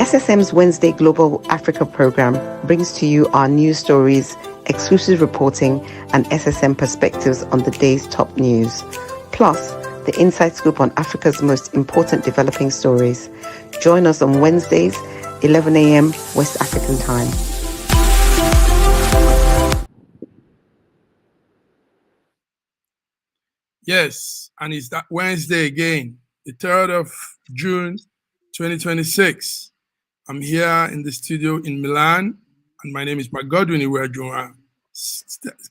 SSM's Wednesday Global Africa program brings to you our news stories, exclusive reporting, and SSM perspectives on the day's top news. Plus, the inside scoop on Africa's most important developing stories. Join us on Wednesdays, 11 a.m. West African time. Yes, and it's that Wednesday again, the 3rd of June, 2026. I'm here in the studio in Milan, and my name is Godwin Iwejuwa.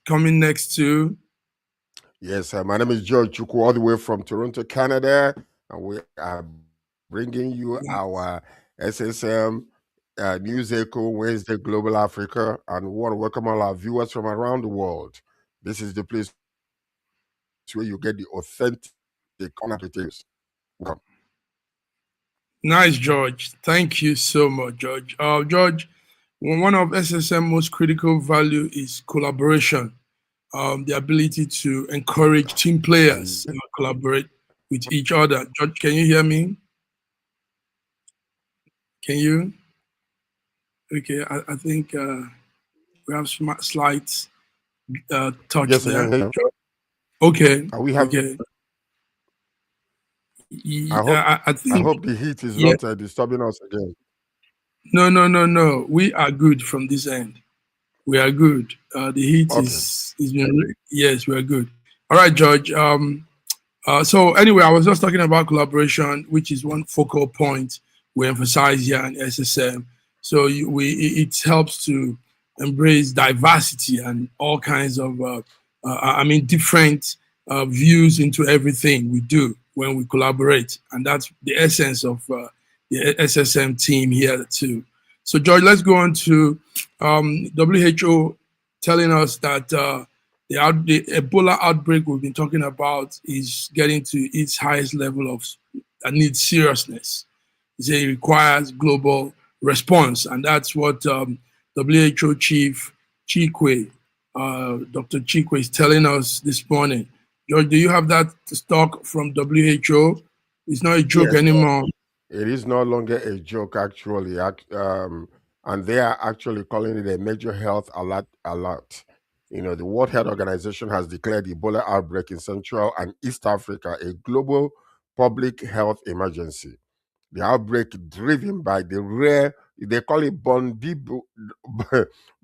Coming next to... Yes, my name is George Chukwu, all the way from Toronto, Canada, and we are bringing you our SSM News Echo Wednesday Global Africa, and we want to welcome all our viewers from around the world. This is the place where you get the authentic details. Welcome. Nice, George. Thank you so much, George. George, one of SSM most critical value is collaboration. The ability to encourage team players to collaborate with each other. George, can you hear me? Can you? Okay, I think we have slight touch there. Okay. We have. Okay. I hope the heat is not disturbing us again. No. We are good from this end. We are good. The heat is yes, we are good. All right, George. So anyway, I was just talking about collaboration, which is one focal point we emphasize here in SSM. So it helps to embrace diversity and all kinds of, different views into everything we do when we collaborate. And that's the essence of the SSM team here too. So George, let's go on to WHO telling us that the Ebola outbreak we've been talking about is getting to its highest level of that needs seriousness. It requires global response, and that's what WHO Chief Chikwe, Dr. Chikwe is telling us this morning. George, do you have that stock from WHO? It's not a joke anymore. It is no longer a joke, actually, and they are actually calling it a major health alert. You know, the World Health Organization has declared the Ebola outbreak in Central and East Africa a global public health emergency. The outbreak driven by the rare, they call it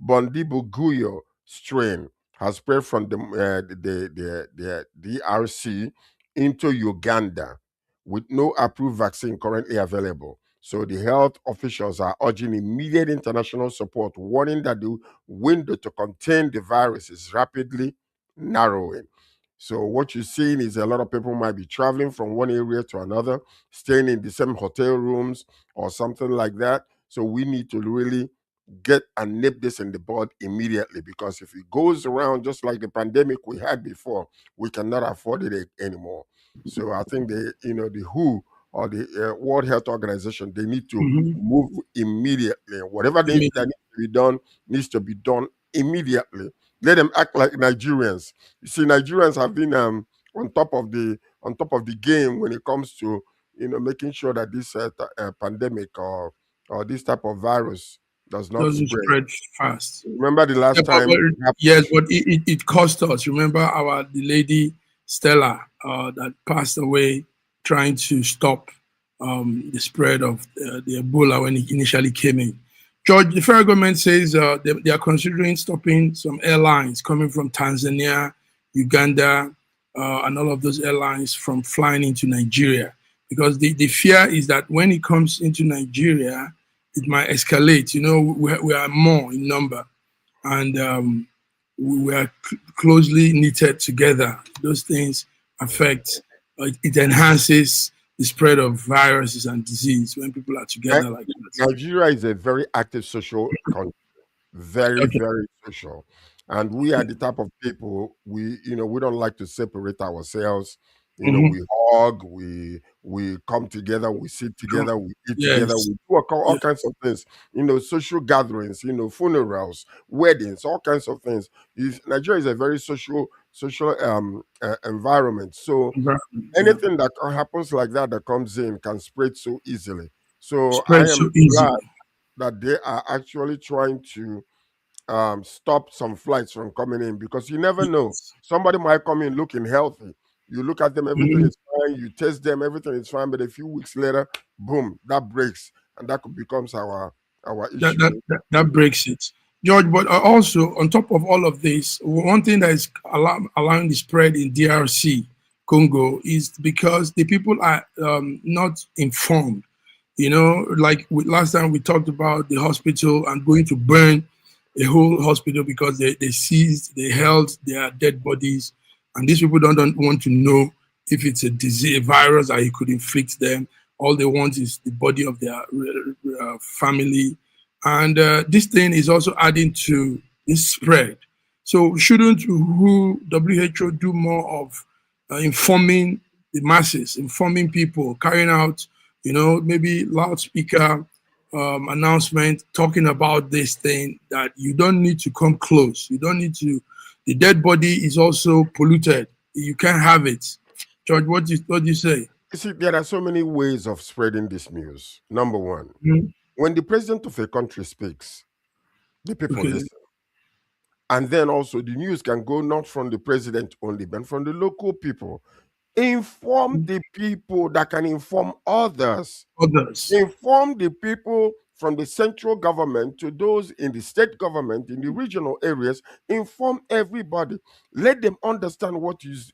Bundibugyo strain, has spread from the DRC into Uganda, with no approved vaccine currently available. So the health officials are urging immediate international support, warning that the window to contain the virus is rapidly narrowing. So what you're seeing is a lot of people might be traveling from one area to another, staying in the same hotel rooms or something like that. So we need to really get and nip this in the bud immediately, because if it goes around just like the pandemic we had before, we cannot afford it anymore. So I think the WHO or the World Health Organization, they need to move immediately. Whatever that needs to be done needs to be done immediately. Let them act like Nigerians. You see, Nigerians have been on top of the game when it comes to making sure that this pandemic or this type of virus doesn't spread fast. Remember the last time? Yes, but it cost us. Remember the lady Stella that passed away trying to stop the spread of the Ebola when it initially came in. George, the federal government says they are considering stopping some airlines coming from Tanzania, Uganda, and all of those airlines from flying into Nigeria, because the fear is that when it comes into Nigeria, it might escalate. We are more in number, and we are closely knitted together. Those things affect, it enhances the spread of viruses and disease when people are together like that. Nigeria is a very active social country, very social, and we are the type of people we don't like to separate ourselves. We hug, we come together, we sit together, we eat together, we do all kinds of things. Social gatherings, funerals, weddings, all kinds of things. Nigeria is a very social environment. So anything that happens like that comes in can spread so easily. So I Spread so am easily. glad that they are actually trying to stop some flights from coming in, because you never know. Yes. Somebody might come in looking healthy. You look at them, everything Mhm. is fine. You test them, everything is fine. But a few weeks later, boom, that breaks, and that could becomes our That, issue. that, that, that breaks it. George, but also on top of all of this, one thing that is allowing the spread in DRC, Congo, is because the people are not informed. You know, like last time we talked about the hospital and going to burn a whole hospital because they seized, they held their dead bodies. And these people don't want to know if it's a disease, a virus that it could inflict them. All they want is the body of their family. And this thing is also adding to this spread. So shouldn't WHO do more of informing the masses, informing people, carrying out, maybe loudspeaker announcement talking about this thing, that you don't need to come close. You don't need to. The dead body is also polluted. You can't have it. George, what do you say? You see, there are so many ways of spreading this news. Number one, Mhm. when the president of a country speaks, the people Okay. listen. And then also the news can go not from the president only, but from the local people. Inform the people that can inform others. Others. Inform the people from the central government to those in the state government, in the regional areas. Inform everybody. Let them understand what is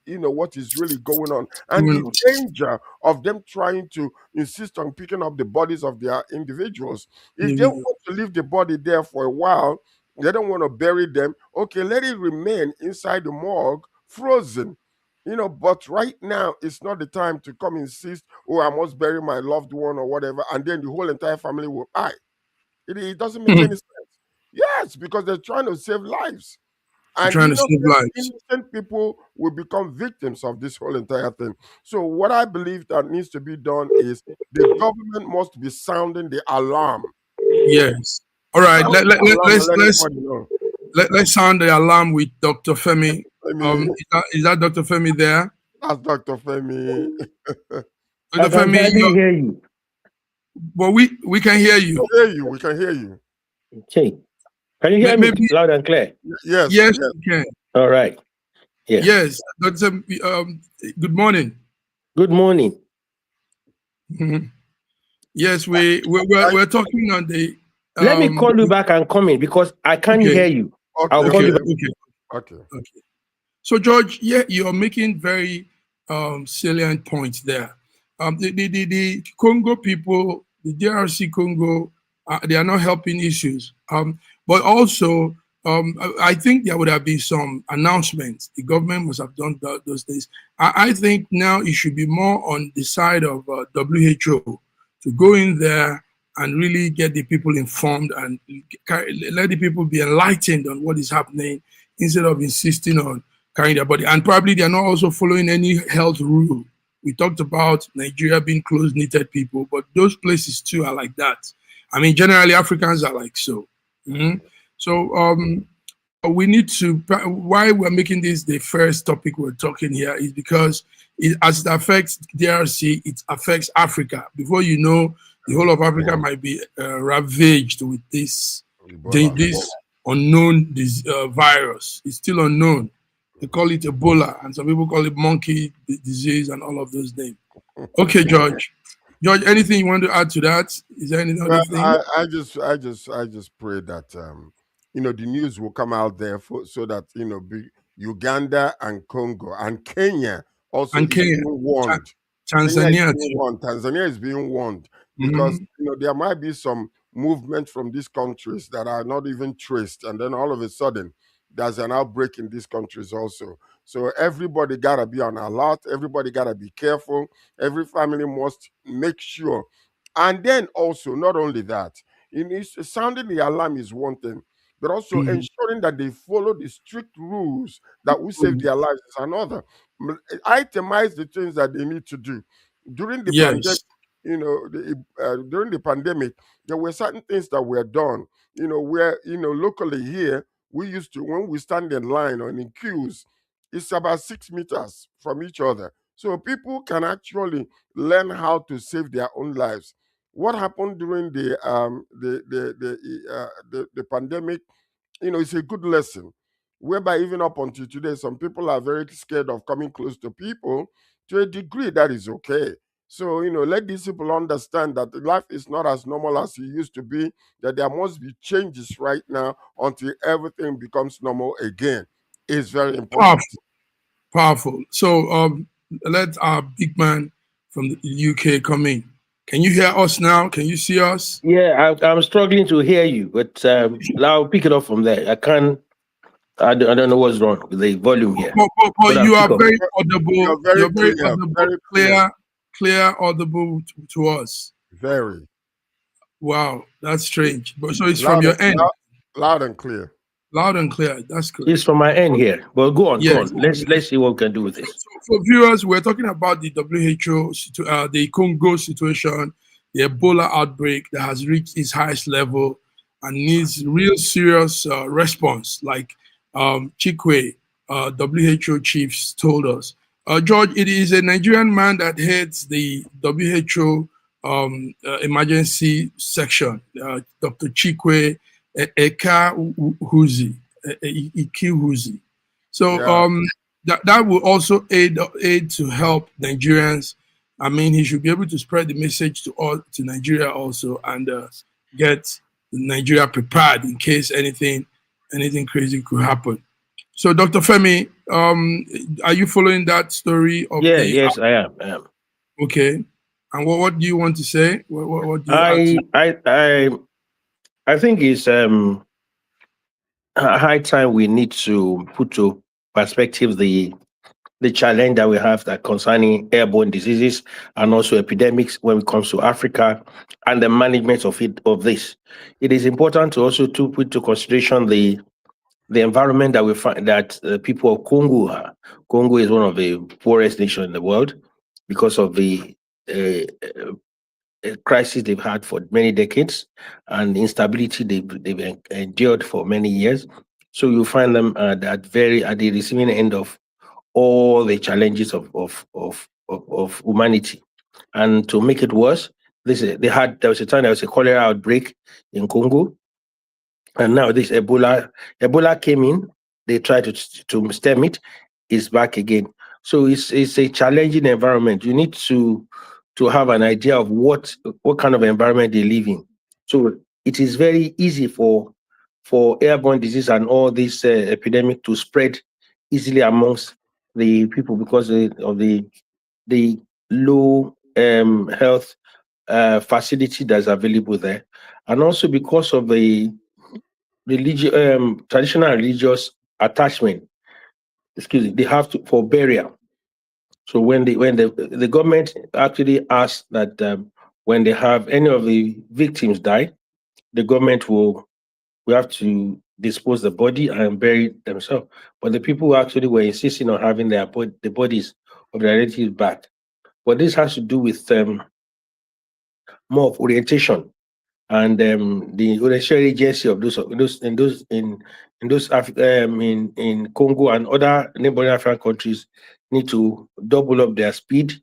really going on, and the Going on. danger of them trying to insist on picking up the bodies of their individuals. If they Individual. want to leave the body there for a while, they don't want to bury them. Okay, let it remain inside the morgue, frozen. But right now it's not the time to come insist, oh, I must bury my loved one or whatever, and then the whole entire family will die. It doesn't make any sense. Yes, because they're trying to save lives. And Trying to save lives. innocent people will become victims of this whole entire thing. So what I believe that needs to be done is the government must be sounding the alarm. Yes. All right. Sound the alarm and let everybody know. Let's sound the alarm with Dr. Femi. I mean, Is that Dr. Femi there? that's Dr. Femi. Dr. I can Femi, hardly hear you. well, we can hear you. We can hear you. Okay. Can you hear me Maybe loud and clear? Yes, yes, yes. we can. All right. Yeah. Yes, Dr. Good morning. Good morning. Mhm. Yes, we're talking on the. Let me call you back and come in because I can't Okay. hear you. I'll Okay, call you Okay. back. Okay. okay. So, George, yeah, you're making very salient points there. The Congo people, the DRC Congo, they are not helping issues. But also, I think there would have been some announcements. The government must have done those things. I think now it should be more on the side of WHO to go in there and really get the people informed and let the people be enlightened on what is happening instead of insisting on carrying their body. And probably they're not also following any health rule. We talked about Nigeria being close-knitted people, but those places too are like that. I mean, generally Africans are like so. Mhm. So we need to, why we're making this the first topic we're talking here is because as it affects DRC, it affects Africa. Before you know, the whole of Africa might be ravaged with this Ebola. unknown virus. It's still unknown. They call it Ebola, and some people call it monkey disease and all of those names. Okay, George. George, anything you want to add to that? Is there any other Well, thing? I just pray that the news will come out there so that Uganda and Congo and Kenya also And is Kenya, being warned. Kenya is Tanzania being too. warned. Tanzania is being warned because Mhm. there might be some movement from these countries that are not even traced, and then all of a sudden there's an outbreak in these countries also. So everybody gotta be on alert. Everybody gotta be careful. Every family must make sure. And then also, not only that, sounding the alarm is one thing, but also Mhm. ensuring that they follow the strict rules that will save their lives is another. Itemize the things that they need to do during the pandemic. Yes. During the pandemic, there were certain things that were done. Where locally here we used to, when we stand in line or in queues, it's about 6 meters from each other, so people can actually learn how to save their own lives. what happened during the pandemic, you know, it's a good lesson. Whereby even up until today, some people are very scared of coming close to people. To a degree, that is okay. So, you know, let these people understand that life is not as normal as it used to be, that there must be changes right now until everything becomes normal again. It's very important. Powerful. So let our big man from the UK come in. Can you hear us now? Can you see us? Yeah, I'm struggling to hear you, but I'll pick it up from there. I don't know what's wrong with the volume here. But I'll you are pick up. very audible. You're very Very clear, audible, very clear. clear, audible to us. Very. Wow, that's strange. But so it's from your end. Loud and clear. Loud and clear. That's good. It's from my end here. But go on, Yes. go on. Let's see what we can do with this. So for viewers, we're talking about the WHO, the Congo situation, the Ebola outbreak that has reached its highest level and needs real serious response, like Chikwe, WHO chiefs, told us. George, it is a Nigerian man that heads the WHO emergency section, Dr. Chikwe Ekahuzi. So that will also aid to help Nigerians. I mean, he should be able to spread the message to Nigeria also, and get Nigeria prepared in case anything crazy could happen. So, Dr. Femi, are you following that story? Yes, I am. Okay. And what do you want to say? What do you I think it's high time we need to put to perspective the challenge that we have that concerning airborne diseases and also epidemics when it comes to Africa and the management of this. It is important to also to put to consideration the environment that we find that the people of Congo are. Congo is one of the poorest nations in the world because of the crisis they've had for many decades and the instability they've endured for many years. So you find them at the receiving end of all the challenges of humanity. And to make it worse, there was a time there was a cholera outbreak in Congo, and now this Ebola came in. They tried to stem it. It's back again. So it's a challenging environment. You need to have an idea of what kind of environment they live in. So it is very easy for airborne disease and all this epidemic to spread easily amongst the people because of the low health facility that's available there, and also because of the traditional religious attachment. They have to for burial. So when the government actually asks that when they have any of the victims die, the government will have to dispose the body and bury themselves. But the people who actually were insisting on having the bodies of their relatives back. But this has to do with more of orientation and the orientation agency of in Congo and other neighboring African countries need to double up their speed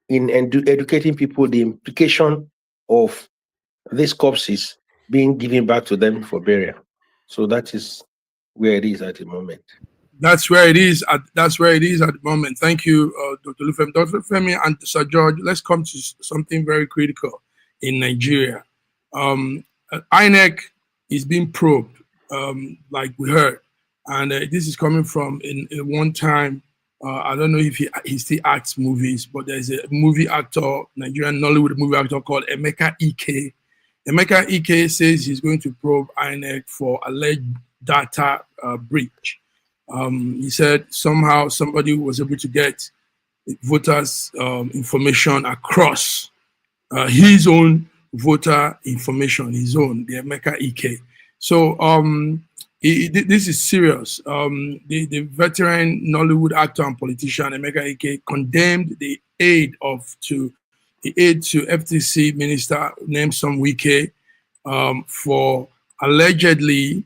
in educating people the implication of these corpses being given back to them for burial. So that is where it is at the moment. That's where it is at the moment. Thank you, Dr. Lufemi. Dr. Femi and Sir George, let's come to something very critical in Nigeria. INEC is being probed, like we heard, and this is coming from in one time. I don't know if he still acts movies, but there's a movie actor, Nigerian Nollywood movie actor called Emeka Ike. Emeka Ike says he's going to probe INEC for alleged data breach. He said somehow somebody was able to get voters' information across his own voter information, the Emeka Ike. So this is serious. The veteran Nollywood actor and politician Emeka Ike condemned the aid to FTC minister named Wike for allegedly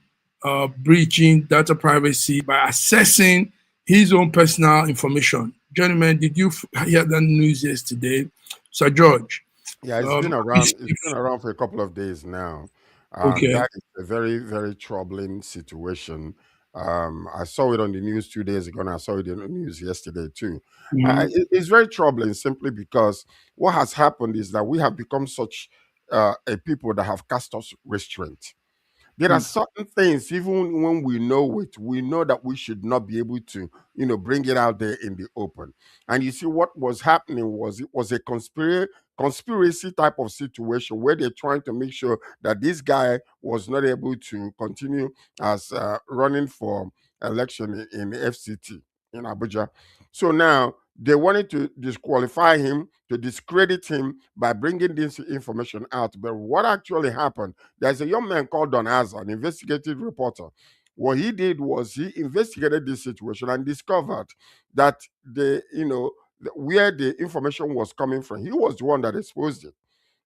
breaching data privacy by accessing his own personal information. Gentlemen, did you hear that news yesterday? Sir George, Yeah, it's been around. It's been around for a couple of days now. Okay. That is a very, very troubling situation. I saw it on the news 2 days ago, and I saw it in the news yesterday too. Mhm. It's very troubling simply because what has happened is that we have become such a people that have cast us restraint. There are Mm. certain things, even when we know it, we know that we should not be able to, bring it out there in the open. And you see, what was happening was it was a conspiracy type of situation where they're trying to make sure that this guy was not able to continue as running for election in the FCT in Abuja. So now they wanted to disqualify him, to discredit him by bringing this information out. But what actually happened? There's a young man called Don Azza, an investigative reporter. What he did was he investigated this situation and discovered that where the information was coming from, he was the one that exposed it.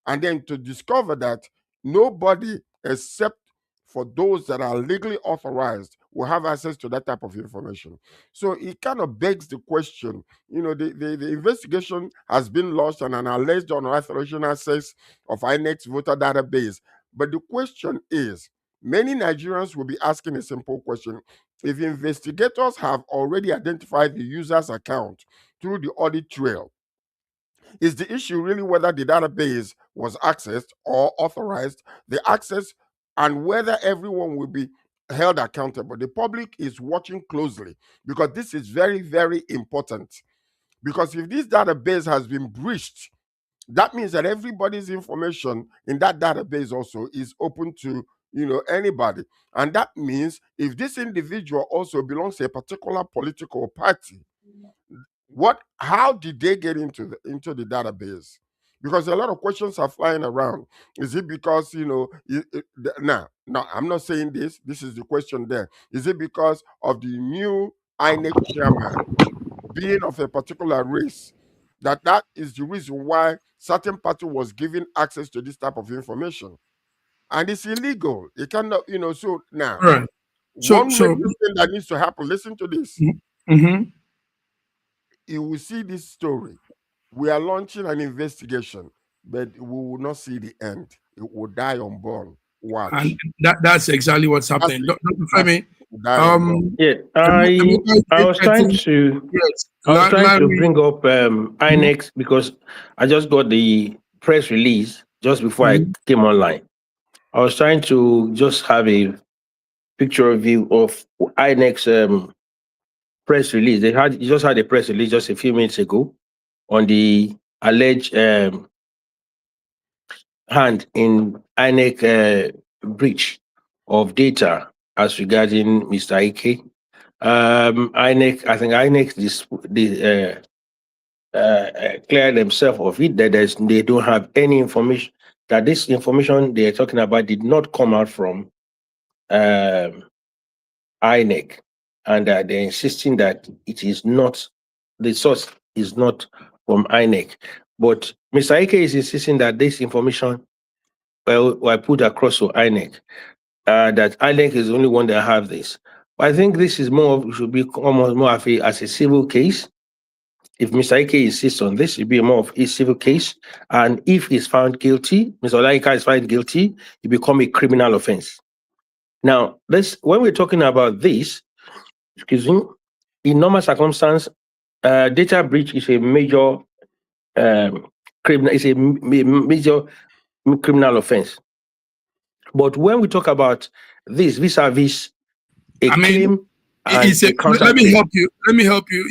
And then to discover that nobody except for those that are legally authorized will have access to that type of information. So it kind of begs the question, the investigation has been launched on an alleged unauthorized access of INEC's voter database. But the question is, many Nigerians will be asking a simple question. If investigators have already identified the user's account through the audit trail, is the issue really whether the database was accessed or authorized, the access, and whether everyone will be held accountable? The public is watching closely because this is very, very important. Because if this database has been breached, that means that everybody's information in that database also is open to anybody. And that means if this individual also belongs to a particular political party, how did they get into the database? Because a lot of questions are flying around. Is it because no, I'm not saying this is the question there. Is it because of the new INEC chairman being of a particular race, that is the reason why certain party was given access to this type of information? And it's illegal. It cannot, so now All right. one So. major thing that needs to happen, listen to this. Mm-hmm. You will see this story. We are launching an investigation, but we will not see the end. It will die unborn. Watch. And that's exactly what's That's happening. it. Dr. That's Femi, die unborn. Yeah, I was trying to bring up INEX because I just got the press release just before I came online. I was trying to just have a picture view of INEX press release. They just had a press release just a few minutes ago on the alleged hand in INEC breach of data as regarding Mr. Ike. INEC, I think INEC cleared themselves of it that they don't have any information, that this information they're talking about did not come out from INEC, and they're insisting that it is not, the source is not from INEC. But Mr. Ike is insisting that this information were put across to INEC, that INEC is the only one that have this. But I think this is should be almost more of as a civil case. If Mr. Ike insists on this, it'd be more of a civil case. And if he's found guilty, Mr. Ike is found guilty, it become a criminal offense. Now, when we're talking about this, excuse me, in normal circumstance, data breach is a major criminal, is a major criminal offense. But when we talk about this vis-a-vis a claim, let me help you.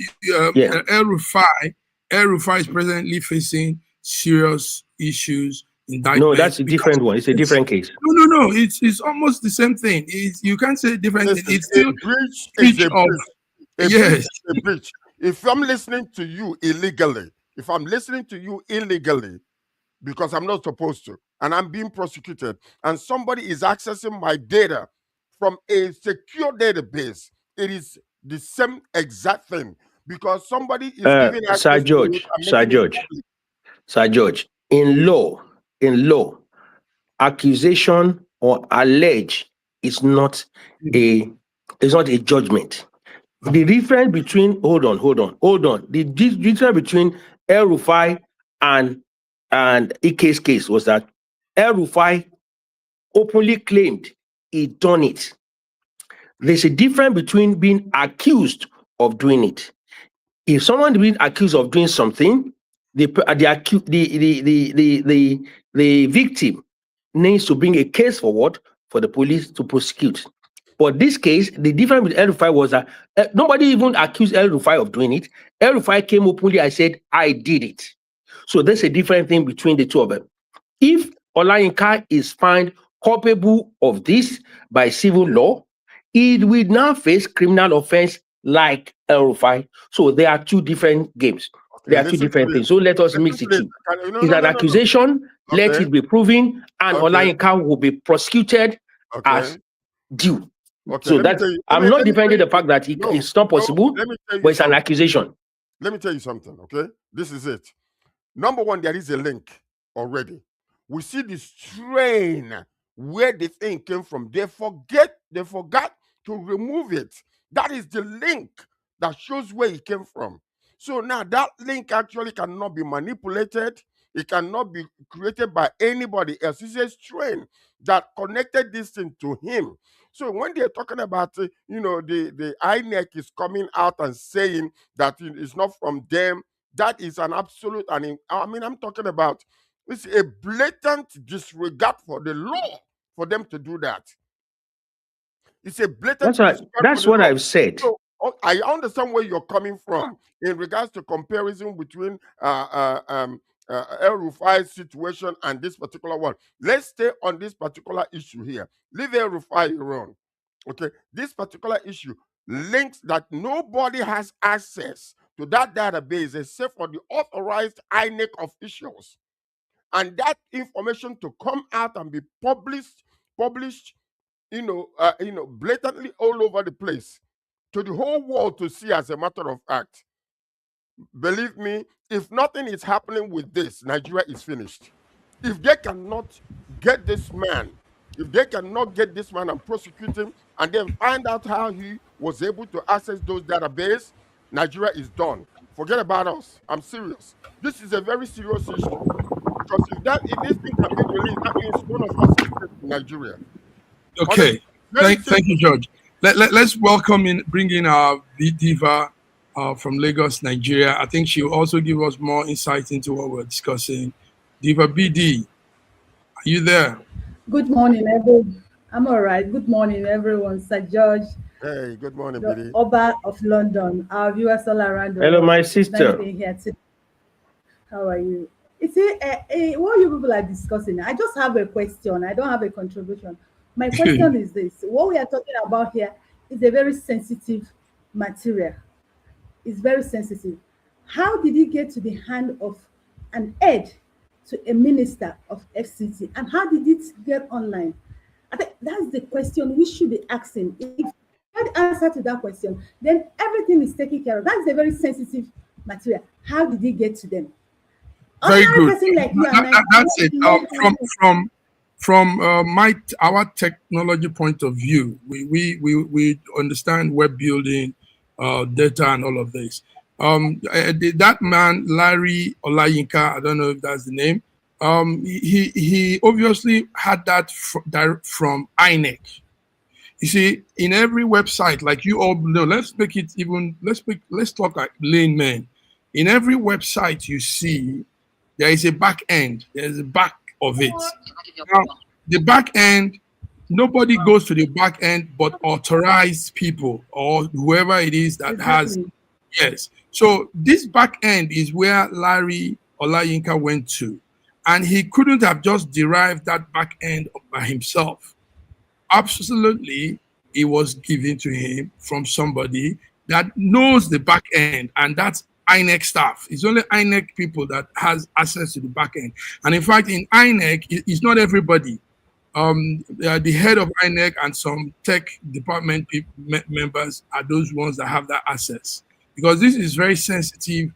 Yeah. El Rufai is presently facing serious issues. No, that's a different one. It's a different case. No. It's almost the same thing. You can't say different. It's still breach of. Yes. A breach. If I'm listening to you illegally, because I'm not supposed to, and I'm being prosecuted, and somebody is accessing my data from a secure database, it is the same exact thing, because somebody is giving access to it. Sir George, in law, accusation or allege is not a judgment. The difference between hold on. The difference between El Rufai and and Ike's case was that El Rufai openly claimed he done it. There's a difference between being accused of doing it. If someone is being accused of doing something, the victim needs to bring a case forward for the police to prosecute. But this case, the difference with El Rufai was that nobody even accused El Rufai of doing it. El Rufai came openly and said, I did it. So there's a different thing between the two of them. If Olayinka is found culpable of this by civil law, it will now face criminal offense like El Rufai. So there are two different games. There are two different things. So let us mix the two. It's an accusation, let it be proven, and Olayinka will be prosecuted as due. So that I'm not defending the fact that it's not possible, but it's an accusation. Let me tell you something, okay? This is it. Number one, there is a link already. We see the strain where the thing came from. They forgot to remove it. That is the link that shows where it came from. So now that link actually cannot be manipulated. It cannot be created by anybody else. It's a strain that connected this thing to him. So when they're talking about, the INEC is coming out and saying that it's not from them, that is an absolute, I'm talking about, it's a blatant disregard for the law for them to do that. It's a blatant disregard. That's what I've said. So, I understand where you're coming from in regards to comparison between El Rufai's situation and this particular one. Let's stay on this particular issue here. Leave El Rufai alone. Okay, this particular issue links that nobody has access to that database except for the authorized INEC officials, and that information to come out and be published, blatantly all over the place to the whole world to see. As a matter of fact, believe me, if nothing is happening with this, Nigeria is finished. If they cannot get this man, and prosecute him, and then find out how he was able to access those databases, Nigeria is done. Forget about us. I'm serious. This is a very serious issue. Because if this thing can be released, that means one of us is in Nigeria. Okay. Thank you, George. Let's bring in our diva from Lagos, Nigeria. I think she'll also give us more insight into what we're discussing. Diva BD, are you there? Good morning, everyone. I'm all right. Good morning, everyone. Sir George. Hey, good morning, BD. Oba of London. Our viewers all around the world. Hello, my sister. Nice being here today. How are you? What you people are discussing, I just have a question. I don't have a contribution. My question is this. What we are talking about here is a very sensitive material. It's very sensitive. How did it get to the hand of an aide to a minister of FCT? And how did it get online? I think that's the question we should be asking. If you have the answer to that question, then everything is taken care of. That's a very sensitive material. How did it get to them? Very good. That's it. From our technology point of view, we understand web building, data, and all of this. That man, Larry Olayinka, I don't know if that's the name. He obviously had that from INEC. You see, in every website, like you all know, let's talk like laymen. In every website you see, there is a back end. There's a back of it. Now, the back end, nobody goes to the back end but authorized people or whoever it is that has. Yes. So this back end is where Larry Olayinka went to. And he couldn't have just derived that back end by himself. Absolutely, it was given to him from somebody that knows the back end, and that's INEC staff. It's only INEC people that has access to the back end. And in fact, in INEC, it's not everybody. The head of INEC and some tech department members are those ones that have that access, because this is very sensitive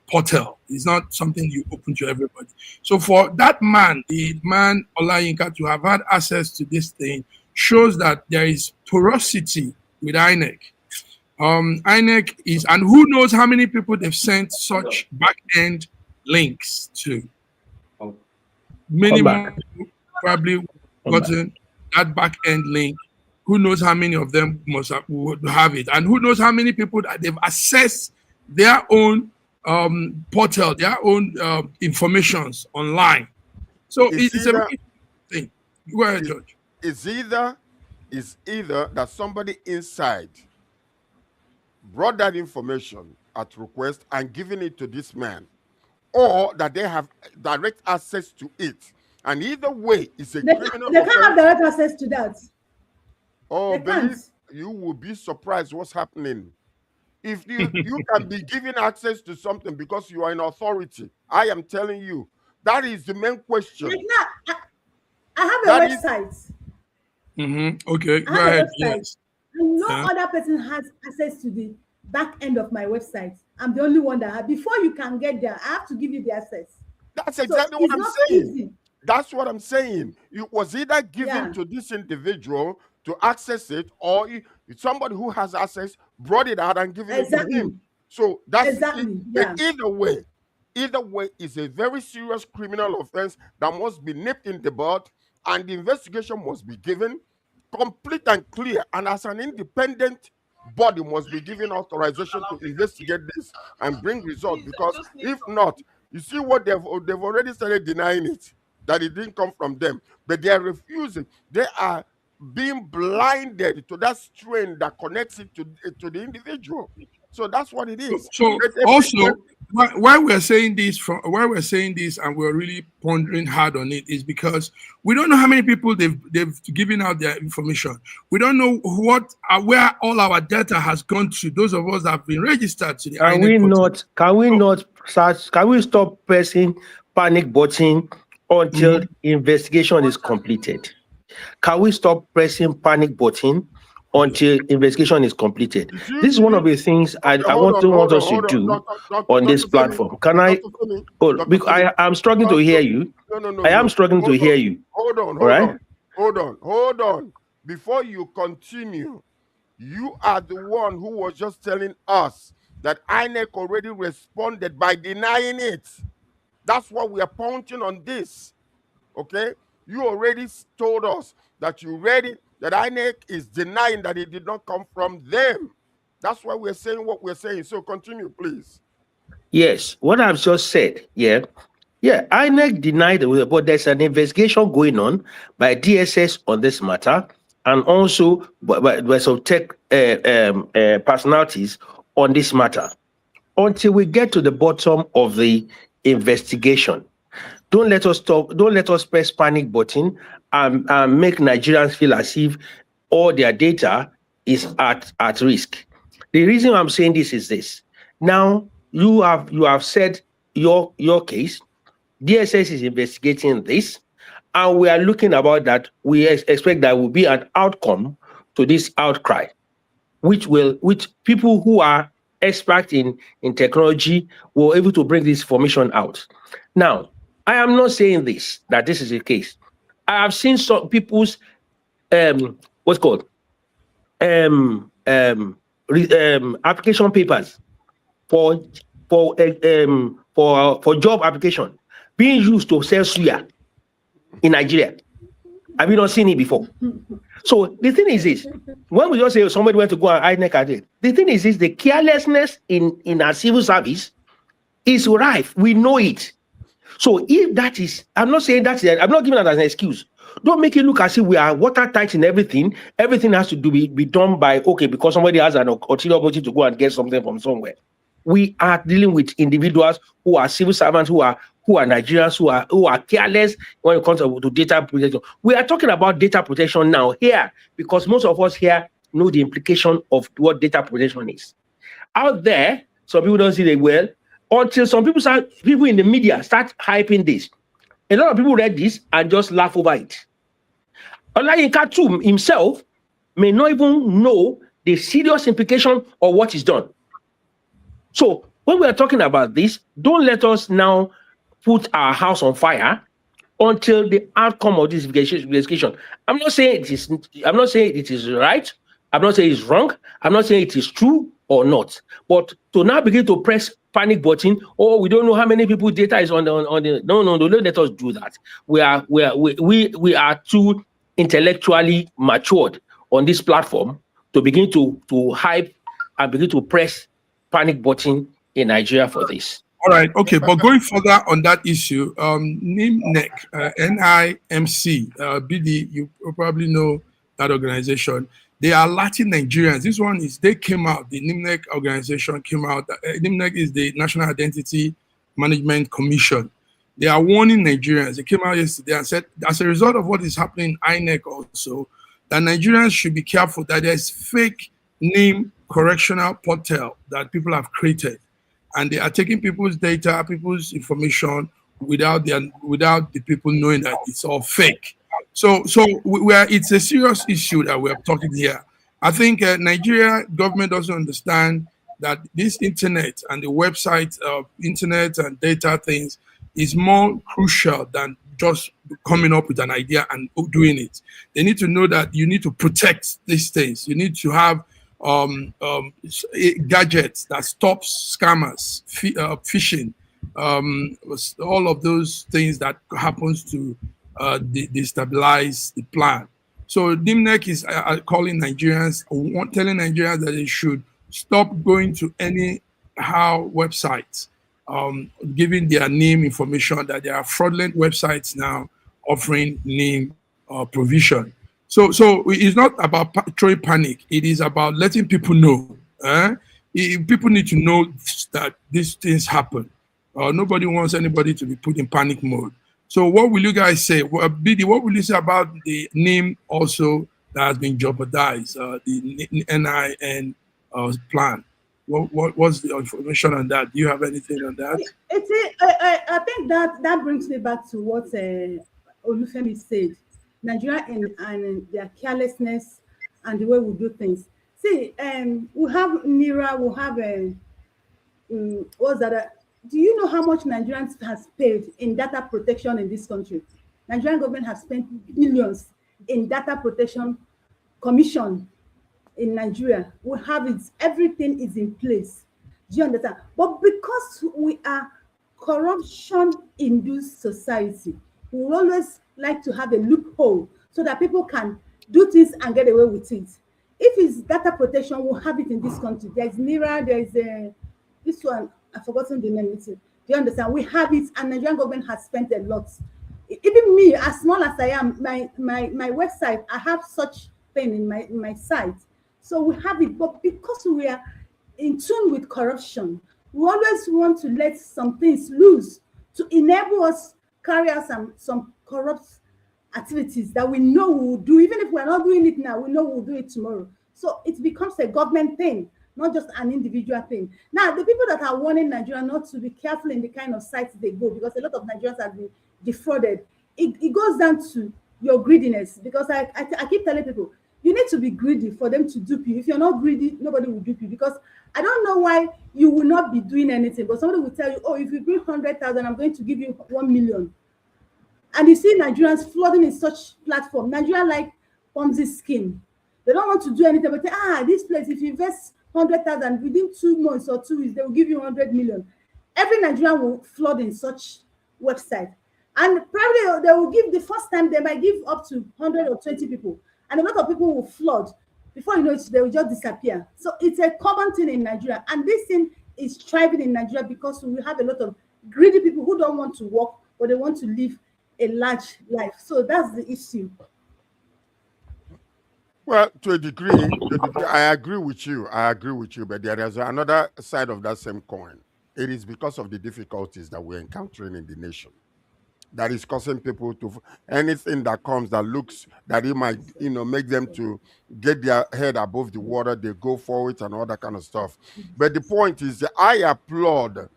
portal. It's not something you open to everybody. So for that man, the man Olayinka, to have had access to this thing shows that there is porosity with INEC. INEC is, and who knows how many people they've sent such back end links to. Oh. Many Come more back. people probably Come gotten that back end link. Who knows how many of them would have it, and who knows how many people that they've accessed their own portal, their own informations online. So it's a very thing. Go ahead, George. It's either that somebody inside brought that information at request and given it to this man, or that they have direct access to it. And either way, it's a criminal They can't have direct access to that. Oh, They can't. you will be surprised what's happening. If you can be given access to something because you are in authority, I am telling you, that is the main question. Like now, I have a website. Okay, go ahead. Yes. And no other person has access to the back end of my website. I'm the only one that has. Before you can get there, I have to give you the access. That's exactly what I'm saying. Easy. That's what I'm saying. It was either given to this individual to access it, or somebody who has access brought it out and given it to him. So that's either way is a very serious criminal offense that must be nipped in the bud, and the investigation must be given complete and clear, and as an independent body must be given authorization to investigate this and bring results, because if not, you see what they've already started denying it, that it didn't come from them, but they are refusing. They are being blinded to that strain that connects it to the individual. So that's what it is. So also, why we're saying this, and we're really pondering hard on it, is because we don't know how many people they've given out their information. We don't know where all our data has gone to. Those of us that have been registered to the INEC. Can we stop pressing panic button until investigation is completed? Can we stop pressing panic button until investigation is completed? This is one of the things I want us to do on this platform. Can I? Because I'm struggling to hear you. I am struggling to hear you. Hold on. Before you continue, you are the one who was just telling us that INEC already responded by denying it. That's what we are pointing on this. Okay? You already told us that you read it, that INEC is denying that it did not come from them. That's why we're saying what we're saying. So continue, please. Yes, what I've just said, INEC denied it, but there's an investigation going on by DSS on this matter, and also by some tech personalities on this matter. Until we get to the bottom of the investigation, don't let us press panic button and make Nigerians feel as if all their data is at risk. The reason I'm saying this is this. Now, you have said your case. DSS is investigating this, and we are looking about that. We expect there will be an outcome to this outcry, which people who are expert in technology were able to bring this information out. Now, I am not saying that this is the case. I have seen some people's application papers for job application being used to sell suya in Nigeria. Have you not seen it before? So the thing is this: when we just say somebody went to go and INEC, the thing is this: the carelessness in our civil service is rife. We know it. So if that is, I'm not saying that, I'm not giving that as an excuse. Don't make it look as if we are watertight in everything. Everything has to be done by, because somebody has an ulterior motive to go and get something from somewhere. We are dealing with individuals who are civil servants, who are Nigerians, who are careless when it comes to data protection. We are talking about data protection now here, because most of us here know the implication of what data protection is. Out there, some people don't see it well, until some people in the media start hyping this. A lot of people read this and just laugh over it. Olayinka too himself may not even know the serious implication of what is done. So when we are talking about this, don't let us now put our house on fire until the outcome of this investigation. I'm not saying it is right. I'm not saying it's wrong. I'm not saying it is true or not. But to now begin to press panic button. Oh, we don't know how many people's data is on the. No. Don't let us do that. We are too intellectually matured on this platform to begin to hype and begin to press panic button in Nigeria for this. All right, okay, but going further on that issue, NIMC, NIMC, BD, you probably know that organization. They are Latin Nigerians. This one is, they came out, the NIMC organization came out. NIMC is the National Identity Management Commission. They are warning Nigerians. They came out yesterday and said, as a result of what is happening in INEC also, that Nigerians should be careful that there's fake name correctional portal that people have created. And they are taking people's data, people's information without the people knowing that it's all fake. So it's a serious issue that we're talking here. I think Nigeria government doesn't understand that this internet and the website of internet and data things is more crucial than just coming up with an idea and doing it. They need to know that you need to protect these things. You need to have gadgets that stops scammers, phishing, all of those things that happens to destabilize the plan. So DIMNEC is calling Nigerians, telling Nigerians that they should stop going to anyhow websites, giving their name information, that there are fraudulent websites now offering name provision. So it's not about throwing panic. It is about letting people know. People need to know that these things happen. Nobody wants anybody to be put in panic mode. So what will you guys say? BD, what will you say about the name also that has been jeopardized, the NIN plan? What's the information on that? Do you have anything on that? I think that brings me back to what Olufemi said. Nigeria and their carelessness and the way we do things. See, we have NIRA, we have what's that? Do you know how much Nigerians has paid in data protection in this country? Nigerian government has spent billions in data protection commission in Nigeria. We have it, everything is in place. Do you understand? But because we are corruption-induced society, we will always like to have a loophole so that people can do things and get away with it. If it's data protection, we'll have it in this country. There's NIRA, there's this one, I've forgotten the name. Do you understand? We have it, and Nigerian government has spent a lot. Even me, as small as I am, my website, I have such thing in my site. So we have it, but because we are in tune with corruption, we always want to let some things loose to enable us carry out some corrupt activities that we know we will do. Even if we're not doing it now, we know we'll do it tomorrow. So it becomes a government thing, not just an individual thing. Now, the people that are warning Nigeria not to be careful in the kind of sites they go, because a lot of Nigerians have been defrauded, it goes down to your greediness. Because I keep telling people, you need to be greedy for them to dupe you. If you're not greedy, nobody will dupe you. Because I don't know why you will not be doing anything, but somebody will tell you, oh, if you bring 100,000, I'm going to give you 1 million. And you see Nigerians flooding in such platform. Nigeria like Ponzi scheme. They don't want to do anything, but this place, if you invest 100,000 within 2 months or 2 weeks, they will give you 100 million. Every Nigerian will flood in such website. And probably they will give, the first time they might give up to 100 or 20 people. And a lot of people will flood. Before you know it, they will just disappear. So it's a common thing in Nigeria. And this thing is thriving in Nigeria because we have a lot of greedy people who don't want to work, but they want to live a large life. So that's the issue. Well, to a degree, I agree with you. But there is another side of that same coin. It is because of the difficulties that we're encountering in the nation that is causing people to, anything that comes that looks that it might, make them to get their head above the water, they go for it and all that kind of stuff. But the point is that I applaud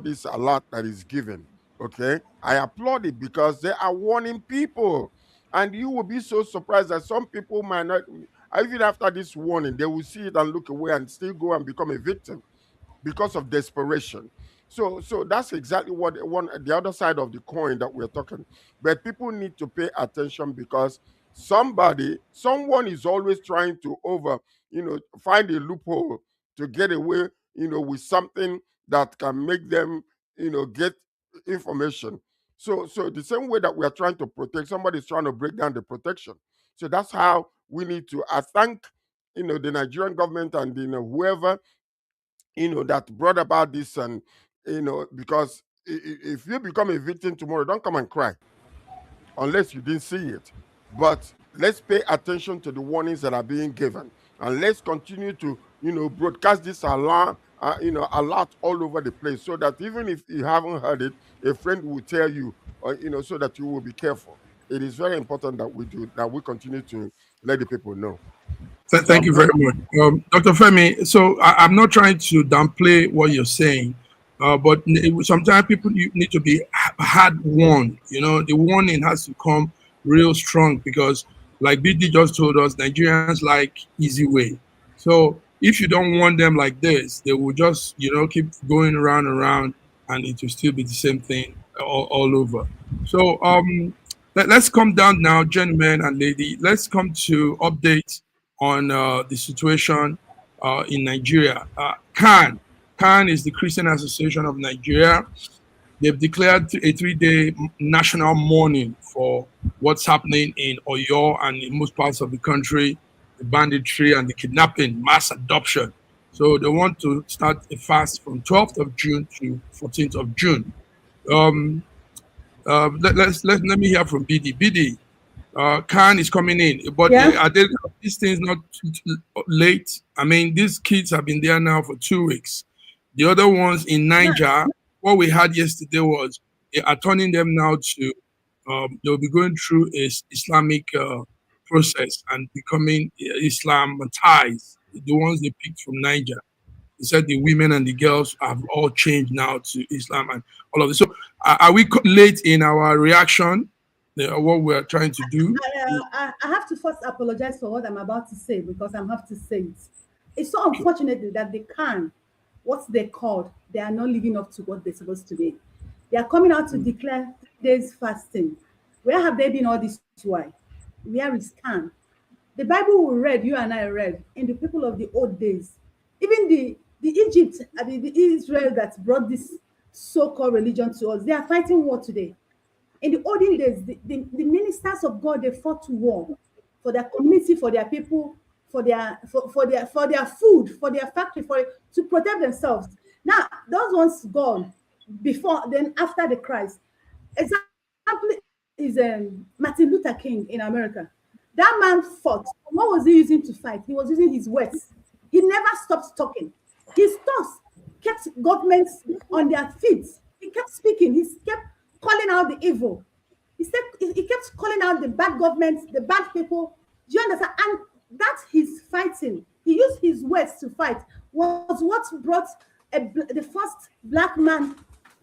this alert that is given. Okay, I applaud it because they are warning people, and you will be so surprised that some people might not, even after this warning, they will see it and look away and still go and become a victim because of desperation. So that's exactly what the other side of the coin that we're talking. But people need to pay attention because someone is always trying to find a loophole to get away, with something that can make them, get information. So the same way that we are trying to protect, somebody is trying to break down the protection. So that's how we need to. I thank, the Nigerian government and whoever, that brought about this, and because if you become a victim tomorrow, don't come and cry unless you didn't see it. But let's pay attention to the warnings that are being given, and let's continue to, broadcast this alarm, alert all over the place, so that even if you haven't heard it, a friend will tell you, or so that you will be careful. It is very important that we continue to let the people know. Thank you very much, Dr. Femi. So I'm not trying to downplay what you're saying, but sometimes people need to be hard warned. The warning has to come real strong, because, like BD just told us, Nigerians like easy way. So if you don't warn them like this, they will just keep going around and around, and it will still be the same thing all over. So let's come down now, gentlemen and lady. Let's come to update on the situation in Nigeria. CAN is the Christian Association of Nigeria. They've declared a 3-day national mourning for what's happening in Oyo and in most parts of the country, the banditry and the kidnapping, mass adoption. So they want to start a fast from 12th of June to 14th of June. Let me hear from BD. BD, CAN is coming in, but are these things not late? I mean, these kids have been there now for 2 weeks. The other ones in Niger, what we had yesterday was they are turning them now to, they'll be going through a Islamic process and becoming Islamized, the ones they picked from Niger. They said the women and the girls have all changed now to Islam and all of this. So are we late in our reaction? What we're trying to do? I have to first apologize for what I'm about to say, because I have to say it. It's so unfortunate that they can, what they called, they are not living up to what they're supposed to be. They are coming out to declare 3 days fasting. Where have they been all this while? Where is CAN? The Bible we read, you and I read, in the people of the old days, even the Egypt, the Israel that brought this so-called religion to us, they are fighting war today. In the olden days, the ministers of God, they fought to war for their community, for their people, for their food, for their factory, to protect themselves. Now, those ones gone before, then after the Christ. Example is Martin Luther King in America. That man fought. What was he using to fight? He was using his words. He never stopped talking. His thoughts kept governments on their feet. He kept speaking. He kept calling out the evil. He kept calling out the bad governments, the bad people. Do you understand? And that he's fighting. He used his words to fight. Was what brought the first black man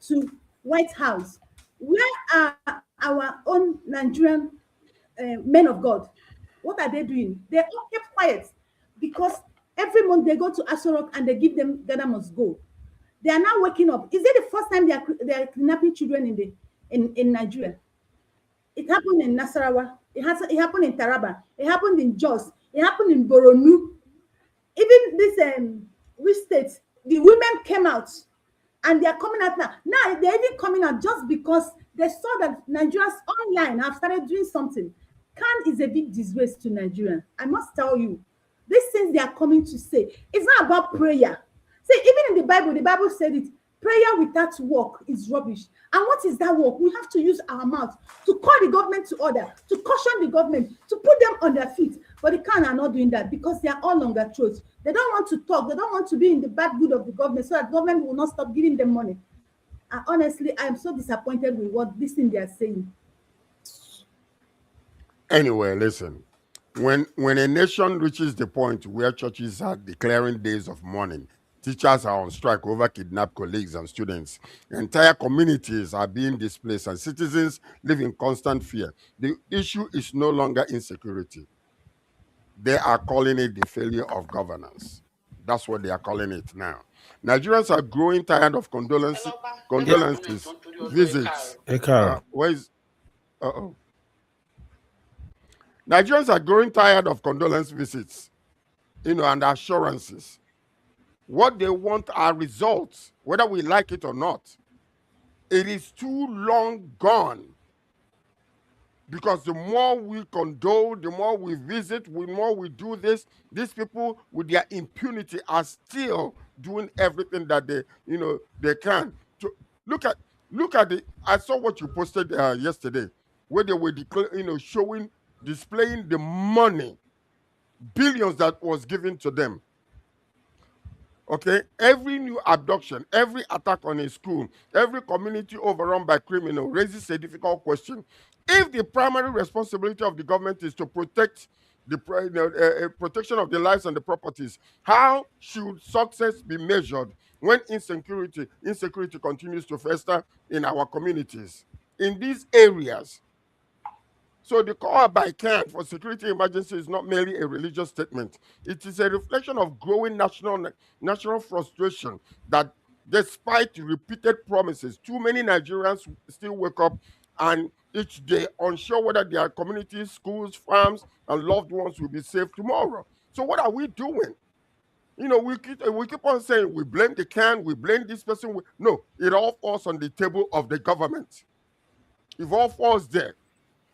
to White House. Where are our own Nigerian men of God? What are they doing? They all kept quiet, because every month they go to Asorok and they give them Ghana must go. They are now waking up. Is it the first time they are kidnapping children in Nigeria? It happened in Nasarawa. It happened in Taraba. It happened in Jos. It happened in Boronu. Even this which state, the women came out, and they are coming out now. Now they're even coming out just because they saw that Nigerians online have started doing something. CAN is a big disgrace to Nigeria. I must tell you, these things they are coming to say, it's not about prayer. See, even in the Bible said it, prayer without work is rubbish. And what is that work? We have to use our mouth to call the government to order, to caution the government, to put them on their feet. But the CAN are not doing that, because they are all on their throats. They don't want to talk. They don't want to be in the bad good of the government, so that government will not stop giving them money. And honestly, I am so disappointed with what this thing they are saying. Anyway, listen. When a nation reaches the point where churches are declaring days of mourning, teachers are on strike over kidnapped colleagues and students, entire communities are being displaced, and citizens live in constant fear, the issue is no longer insecurity. They are calling it the failure of governance. That's what they are calling it now. Nigerians are growing tired of condolences, visits. Nigerians are growing tired of condolence visits, and assurances. What they want are results, whether we like it or not. It is too long gone. Because the more we condole, the more we visit, the more we do this, these people with their impunity are still doing everything that they can. To look at I saw what you posted yesterday, where they were displaying the money, billions that was given to them. Okay, every new abduction, every attack on a school, every community overrun by criminals raises a difficult question. If the primary responsibility of the government is to protect the protection of the lives and the properties, how should success be measured when insecurity continues to fester in our communities in these areas? So the call by CAN for security emergency is not merely a religious statement. It is a reflection of growing national frustration that despite repeated promises, too many Nigerians still wake up and each day unsure whether their communities, schools, farms, and loved ones will be safe tomorrow. So what are we doing? We keep on saying we blame the CAN, we blame this person. No, it all falls on the table of the government. It all falls there.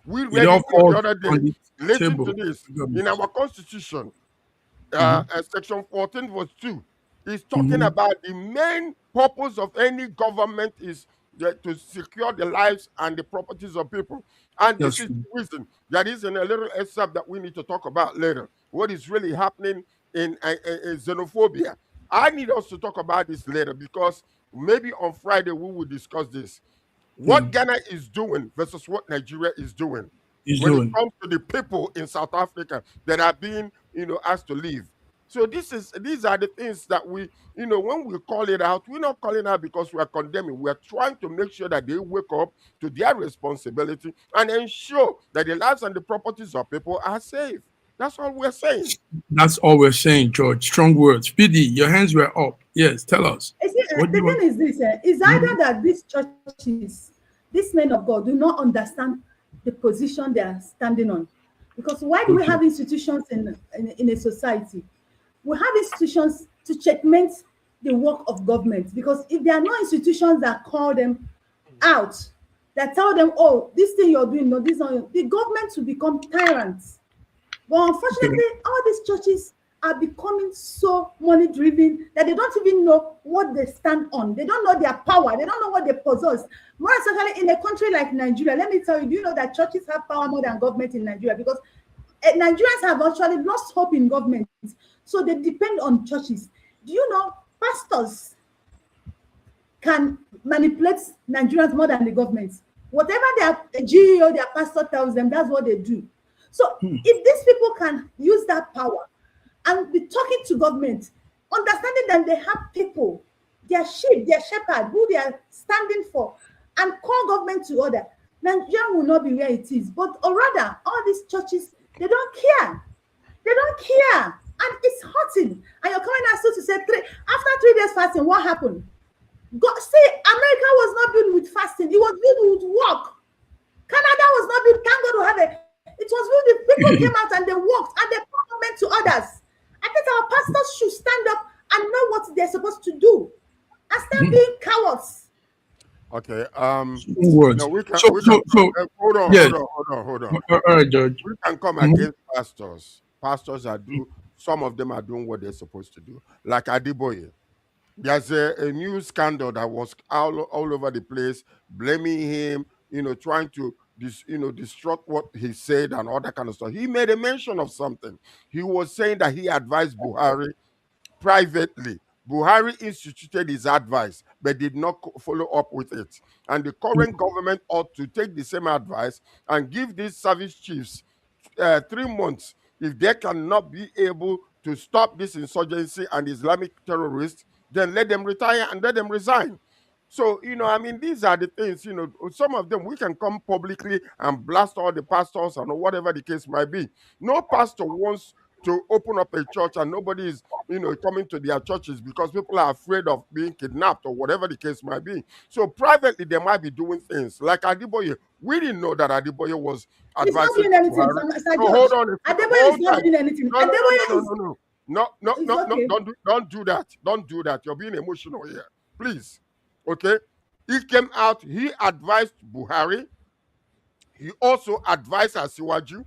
We read it the other day. Listen to this. In our constitution, section 14 verse 2 is talking about the main purpose of any government is to secure the lives and the properties of people. And this is the reason that is in a little excerpt that we need to talk about later. What is really happening in xenophobia. I need us to talk about this later because maybe on Friday we will discuss this. What Ghana is doing versus what Nigeria is doing it comes to the people in South Africa that are being, asked to leave. So these are the things that we, when we call it out, we're not calling out because we are condemning. We are trying to make sure that they wake up to their responsibility and ensure that the lives and the properties of people are safe. That's all we're saying. That's all we're saying, George. Strong words. PD, your hands were up. Yes, tell us. The thing is this, is either that these churches, these men of God, do not understand the position they are standing on. Because why do we have institutions in a society? We have institutions to checkmate the work of government. Because if there are no institutions that call them out, that tell them, oh, this thing you're doing, no, this not, the government will become tyrants. But unfortunately, all these churches are becoming so money-driven that they don't even know what they stand on. They don't know their power. They don't know what they possess. More especially in a country like Nigeria, let me tell you, do you know that churches have power more than government in Nigeria? Because Nigerians have actually lost hope in government. So they depend on churches. Do you know pastors can manipulate Nigerians more than the government? Whatever their GEO, their pastor tells them, that's what they do. So if these people can use that power and be talking to government, understanding that they have people, their sheep, their shepherd, who they are standing for, and call government to order, Nigeria will not be where it is. But or rather, all these churches, they don't care. They don't care. And it's hurting. And you're coming out to say, after 3 days fasting, what happened? God, see, America was not built with fasting. It was built with work. Canada was not built, thank God to have it. It was built with people came out and they worked and they called government to others. I think our pastors should stand up and know what they're supposed to do and start being cowards. Okay. Words. No, we can. Hold on. All right, George. We can come against pastors. Pastors some of them are doing what they're supposed to do. Like Adeboye. There's a new scandal that was all over the place, blaming him, trying to disrupt what he said and all that kind of stuff. He made a mention of something. He was saying that he advised Buhari privately. Buhari instituted his advice, but did not follow up with it. And the current government ought to take the same advice and give these service chiefs 3 months. If they cannot be able to stop this insurgency and Islamic terrorists, then let them retire and let them resign. So, these are the things, some of them we can come publicly and blast all the pastors and whatever the case might be. No pastor wants to open up a church and nobody is, coming to their churches because people are afraid of being kidnapped or whatever the case might be. So privately, they might be doing things like Adeboye. We didn't know that Adeboye was advising. He's not doing anything. Hold on. Adeboye is not doing anything. No, no, It's no, no, okay. don't do that. Don't do that. You're being emotional here. Please. Okay? He came out, he advised Buhari, he also advised Asiwaju,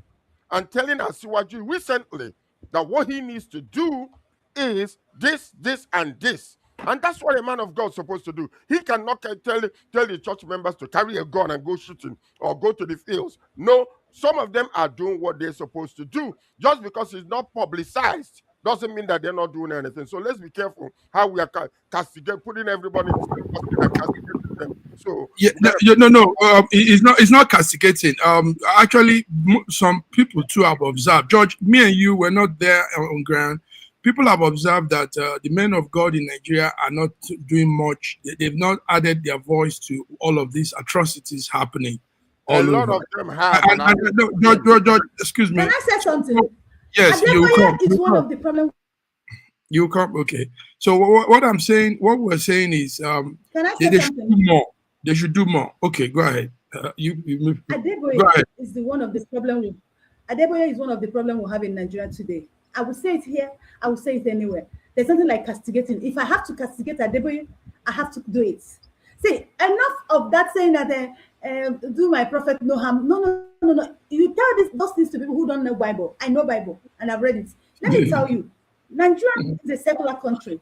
and telling Asiwaju recently that what he needs to do is this, this, and this. And that's what a man of God is supposed to do. He cannot tell the church members to carry a gun and go shooting or go to the fields. No, some of them are doing what they're supposed to do. Just because it's not publicized doesn't mean that they're not doing anything. So let's be careful how we are putting everybody in the same basket and castigating them. So Yeah, we gotta no, no, no. It's not castigating. Actually, some people too have observed. George, me and you were not there on ground. People have observed that the men of God in Nigeria are not doing much. They've not added their voice to all of these atrocities happening a all lot over. of them have. And no, George, excuse me. Can I say something? Yes, you come. Adeboye is one of the problems. You come. Okay. So what I'm saying, what we're saying is, Can I say they should something? do more. They should do more. Okay, go ahead. You go Adeboye ahead. is one of the problem. Adeboye is one of the problem we have in Nigeria today. I will say it here. I will say it anywhere. There's something like castigating. If I have to castigate Adeboye, I have to do it. See, enough of that saying that do my prophet no harm. No. You tell those things to people who don't know Bible. I know Bible and I've read it. Let me tell you, Nigeria is a secular country.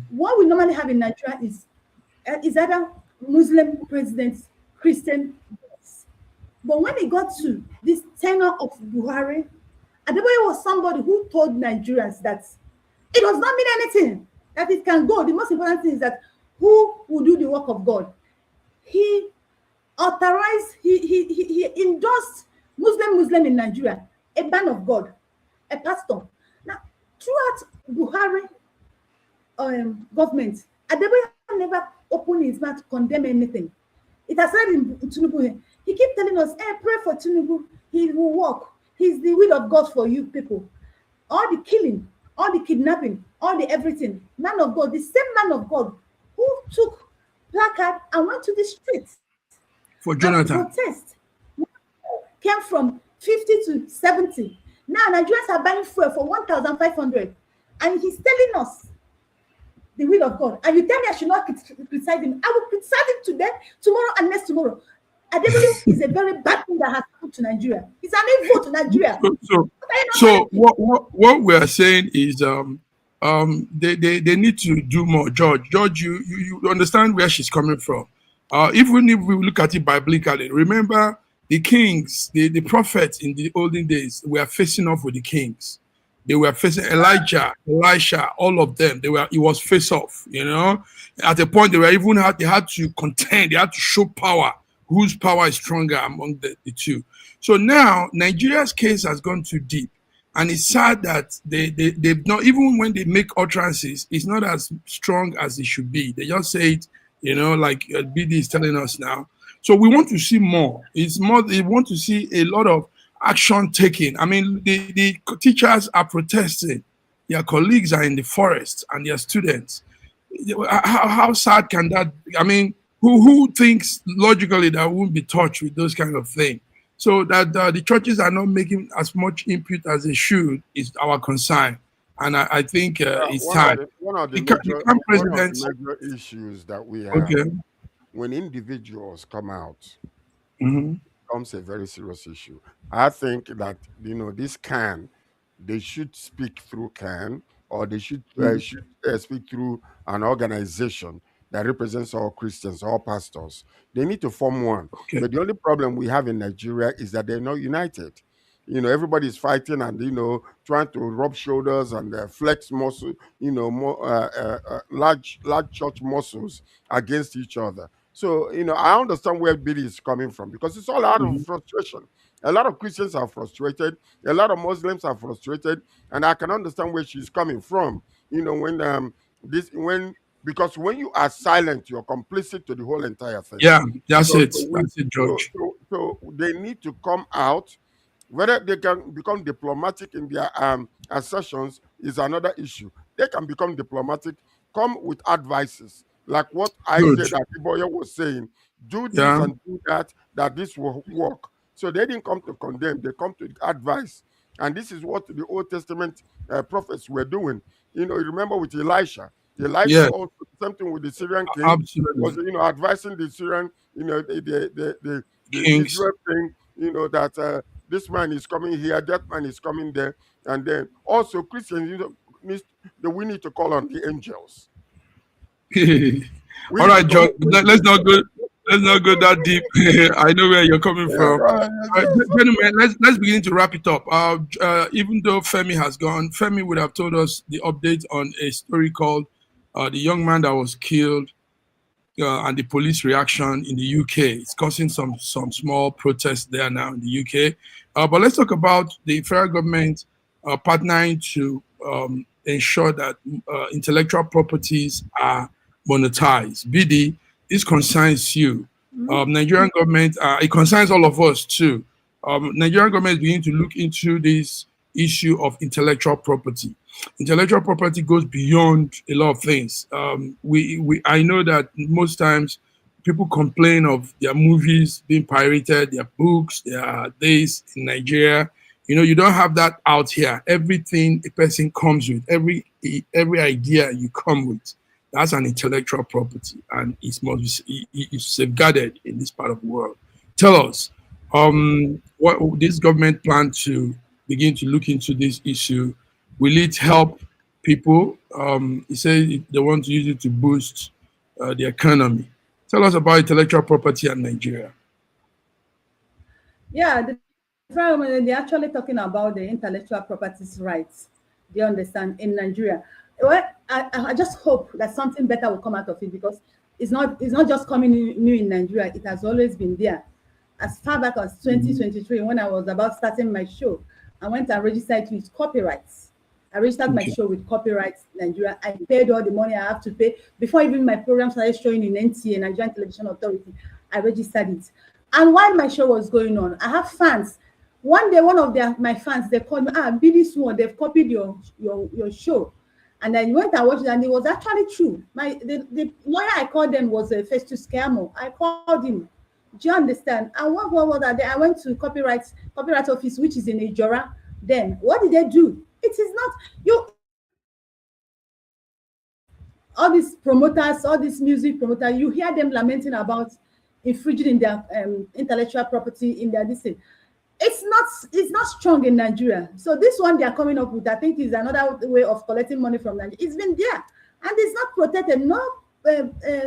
What we normally have in Nigeria is either Muslim presidents, Christian. But when it got to this tenure of Buhari, Adeboye was somebody who told Nigerians that it does not mean anything, that it can go. The most important thing is that who will do the work of God. He authorized, he endorsed Muslim in Nigeria, a man of God, a pastor. Now, throughout Buhari government, Adeboye never opened his mouth to condemn anything. It has said in Tinubu, he keeps telling us, hey, pray for Tinubu, he will walk. He's the will of God for you people. All the killing, all the kidnapping, all the everything. Man of God, the same man of God who took placard and went to the streets For Jonathan. protest came from 50 to 70. Now Nigerians are buying fuel for 1,500, and he's telling us the will of God. And you tell me I should not criticize him. I will criticize him today, tomorrow, and next tomorrow. Adeboye is a very bad thing that has happened to Nigeria. It's an evil to Nigeria. So what we are saying is they need to do more. George, you understand where she's coming from. Even if we look at it biblically, remember the kings, the prophets in the olden days were facing off with the kings. They were facing Elijah, Elisha, all of them. It was face off, you know. At a point they had to contend, they had to show power, whose power is stronger among the two. So now Nigeria's case has gone too deep. And it's sad that they've not, even when they make utterances, it's not as strong as it should be. They just say it, you know, like BD is telling us now. So we want to see more. It's more, they want to see a lot of action taken. I mean, the teachers are protesting. Their colleagues are in the forest and their students. How sad can that, I mean, who thinks logically that won't be touched with those kind of things? So that the churches are not making as much input as they should is our concern. And I think it's time. One of the major issues that we have when individuals come out, becomes a very serious issue. I think that, you know, they should speak through CAN, or they should speak through an organization that represents all Christians, all pastors. They need to form one. But the only problem we have in Nigeria is that they're not united. You know, everybody's fighting and, you know, trying to rub shoulders and flex muscle, you know, large church muscles against each other. So, you know, I understand where Billy is coming from, because it's all out of frustration. A lot of Christians are frustrated. A lot of Muslims are frustrated, and I can understand where she's coming from. You know, because when you are silent, you're complicit to the whole entire thing. Yeah, that's it, George. So they need to come out. Whether they can become diplomatic in their assertions is another issue. They can become diplomatic, come with advices, like what I said that Iboya was saying. Do this and do that this will work. So they didn't come to condemn, they come to advise. And this is what the Old Testament prophets were doing. You know, you remember with Elisha. Elisha Yeah, also something with the Syrian king was, absolutely. you know, advising the Syrian, you know, the Kings. Israel thing, you know, that this man is coming here, that man is coming there, and then also Christians, you know, we need to call on the angels. We All need to right, call George. on the Let's angels. not go. Let's not go that deep. I know where you're coming Yeah, from. right. Gentlemen, let's begin to wrap it up. Even though Femi has gone, Femi would have told us the update on a story called "The Young Man That Was Killed" and the police reaction in the UK. It's causing some small protests there now in the UK. But let's talk about the federal government partnering to ensure that intellectual properties are monetized. BD, this concerns you. Nigerian government, it concerns all of us too. Nigerian government is beginning to look into this issue of intellectual property. Intellectual property goes beyond a lot of things. I know that most times people complain of their movies being pirated, their books, their days in Nigeria. You know, you don't have that out here. Everything a person comes with, every idea you come with, that's an intellectual property, and it must be it's safeguarded in this part of the world. Tell us, what this government plan to begin to look into this issue. Will it help people? He said they want to use it to boost the economy. Tell us about intellectual property in Nigeria. Yeah, they're actually talking about the intellectual properties rights. Do you understand? In Nigeria. Well, I just hope that something better will come out of it, because it's not just coming new in Nigeria. It has always been there. As far back as 2023, when I was about starting my show, I went and registered with copyrights. I registered my show with copyrights Nigeria. I paid all the money I have to pay before even my program started showing in NTA, Nigerian Television Authority. I registered it. And while my show was going on, I have fans. One day, one of my fans, they called me, be this one, they've copied your show. And I went and watched it, and it was actually true. The lawyer I called then was Festus Kamo. I called him. Do you understand? And what was that? I went to copyright office, which is in Nigeria. Then what did they do? It is not you. All these promoters, all these music promoters, you hear them lamenting about infringing in their intellectual property in their thing. It's not strong in Nigeria. So this one they are coming up with, I think, is another way of collecting money from Nigeria. It's been there, and it's not protected. No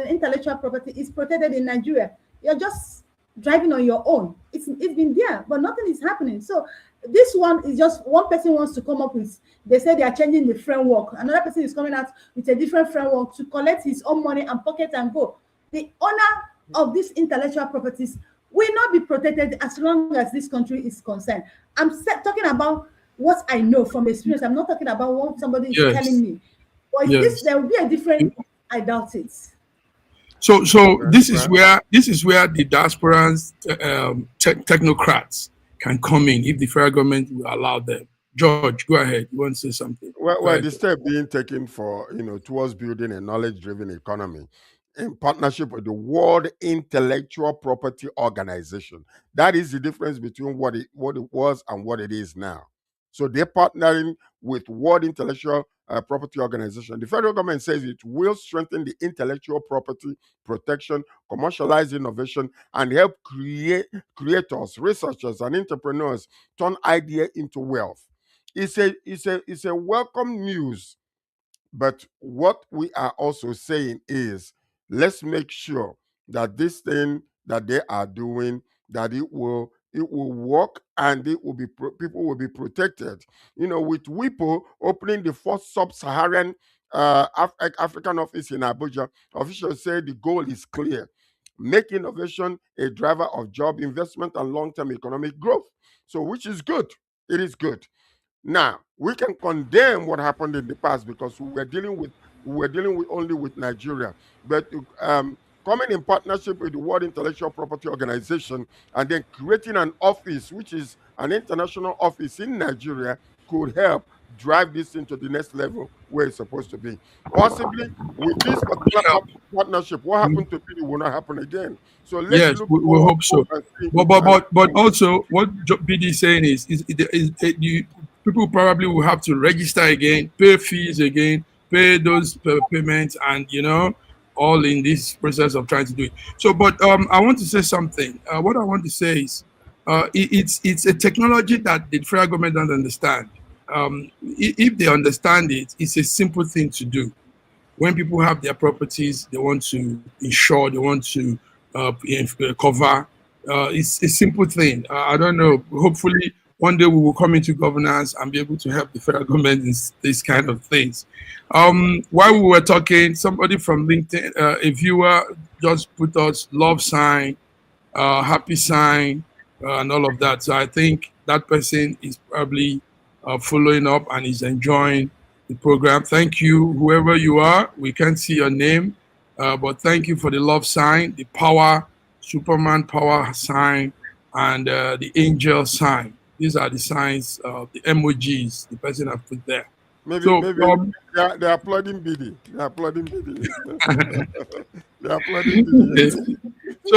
intellectual property is protected in Nigeria. You're just driving on your own. It's been there, but nothing is happening. So this one is just one person wants to come up with. They say they are changing the framework. Another person is coming out with a different framework to collect his own money and pocket and go. The owner of these intellectual properties will not be protected as long as this country is concerned. I'm talking about what I know from experience. I'm not talking about what somebody is telling me. But if this, there will be a different. I doubt it. So this is where the diasporans, technocrats can come in if the federal government will allow them. George, go ahead. You want to say something? Well, the step being taken for, towards building a knowledge-driven economy in partnership with the World Intellectual Property Organization. That is the difference between what it was and what it is now. So they're partnering with World Intellectual Property Organization. The federal government says it will strengthen the intellectual property protection, commercialize innovation, and help creators, researchers, and entrepreneurs turn idea into wealth. It's a welcome news, but what we are also saying is, let's make sure that this thing that they are doing, that it will work, and it will be people will be protected. With WIPO opening the first sub-Saharan African office in Abuja, officials say the goal is clear: make innovation a driver of job investment and long-term economic growth. So, which is good. It is good. Now, we can condemn what happened in the past because we were dealing with only with Nigeria. But coming in partnership with the World Intellectual Property Organization and then creating an office, which is an international office in Nigeria, could help drive this into the next level where it's supposed to be. Possibly with this particular partnership, what happened to PD will not happen again. So let's look. We hope so. But also, what BD is saying is people probably will have to register again, pay fees again, pay those payments, and all in this process of trying to do it. So, but I want to say something. What I want to say is, it's a technology that the federal government doesn't understand. If they understand it, it's a simple thing to do. When people have their properties, they want to insure, they want to cover. It's a simple thing. I don't know. Hopefully, one day we will come into governance and be able to help the federal government in these kind of things. While we were talking, somebody from LinkedIn, a viewer, just put us love sign, happy sign, and all of that. So I think that person is probably following up and is enjoying the program. Thank you, whoever you are. We can't see your name, but thank you for the love sign, the power, Superman power sign, and the angel sign. These are the signs, the emojis the person has put there. Maybe, So, they're applauding BD. They're applauding BD. They're applauding BD.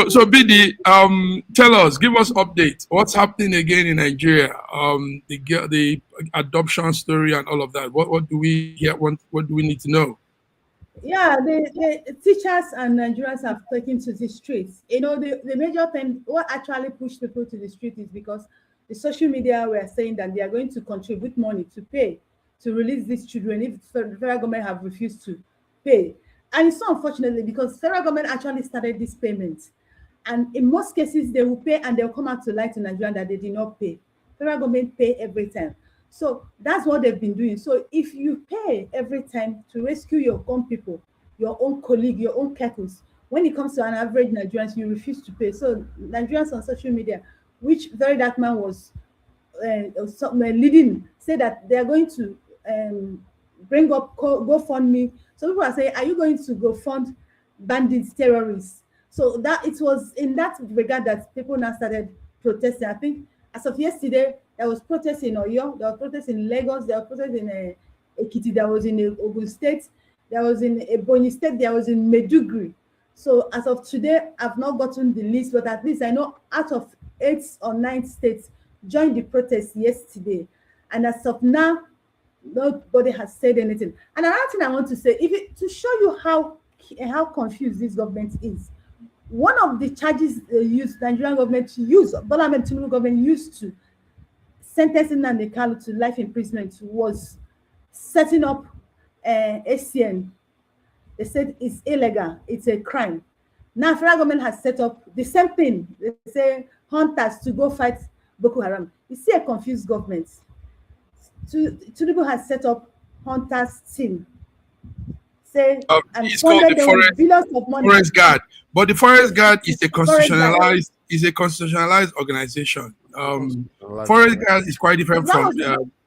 So BD, tell us, give us updates. What's happening again in Nigeria? The adoption story and all of that. What do we hear? What do we need to know? Yeah, the teachers and Nigerians have taken to the streets. The major thing, what actually pushed people to the street is because the social media were saying that they are going to contribute money to pay to release these children if the federal government have refused to pay. And it's so unfortunately because federal government actually started this payment. And in most cases, they will pay and they'll come out to lie to Nigerians that they did not pay. Federal government pay every time. So that's what they've been doing. So if you pay every time to rescue your own people, your own colleague, your own kettles, when it comes to an average Nigerians, you refuse to pay. So Nigerians on social media, which very dark man was leading, say that they are going to bring up GoFundMe. So people are saying, are you going to go fund bandits, terrorists? So that it was in that regard that people now started protesting. I think as of yesterday, there was protest in Oyo, there was protest in Lagos, there was protest in Ekiti, there was in Ogun State, there was in Ebonyi State, there was in Maiduguri. So as of today, I've not gotten the list, but at least I know out of 8 or 9 states joined the protest yesterday. And as of now, nobody has said anything. And another thing I want to say, to show you how confused this government is, one of the charges Nigerian government used, Bola Ahmed Tinubu government used to sentencing Nnamdi Kanu to life imprisonment was setting up ACN. They said it's illegal, it's a crime. Now, federal government has set up the same thing. They say hunters to go fight Boko Haram. You see a confused government. Tinubu has set up hunters team. And funded them with billions of money. Forest Guard, but the Forest Guard is a constitutionalized organization. Forest Guard is quite different from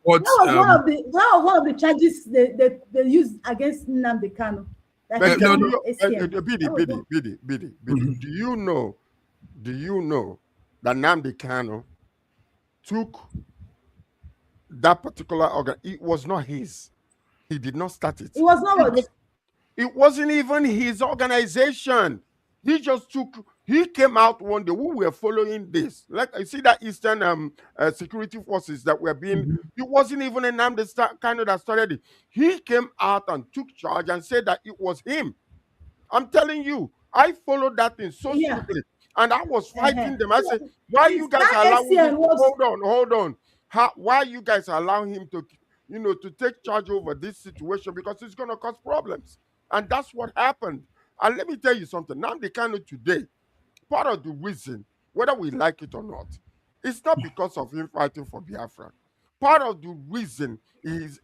what. That was one of the charges they used against Nnamdi Kanu. BD. Do you know that Nnamdi Kanu took that particular organ? It was not his. He did not start it. It was not. It wasn't even his organization. He just he came out one day. We were following this. Like I see that Eastern security forces that were being, it wasn't even a Nnamdi Kanu that started it. He came out and took charge and said that it was him. I'm telling you, I followed that thing so strictly. And I was fighting them. I said, why you guys allowing him? Hold on. Why you guys allowing him to, to take charge over this situation? Because it's going to cause problems. And that's what happened. And let me tell you something. Nnamdi Kanu today, part of the reason, whether we like it or not, it's not because of him fighting for Biafra. Part of the reason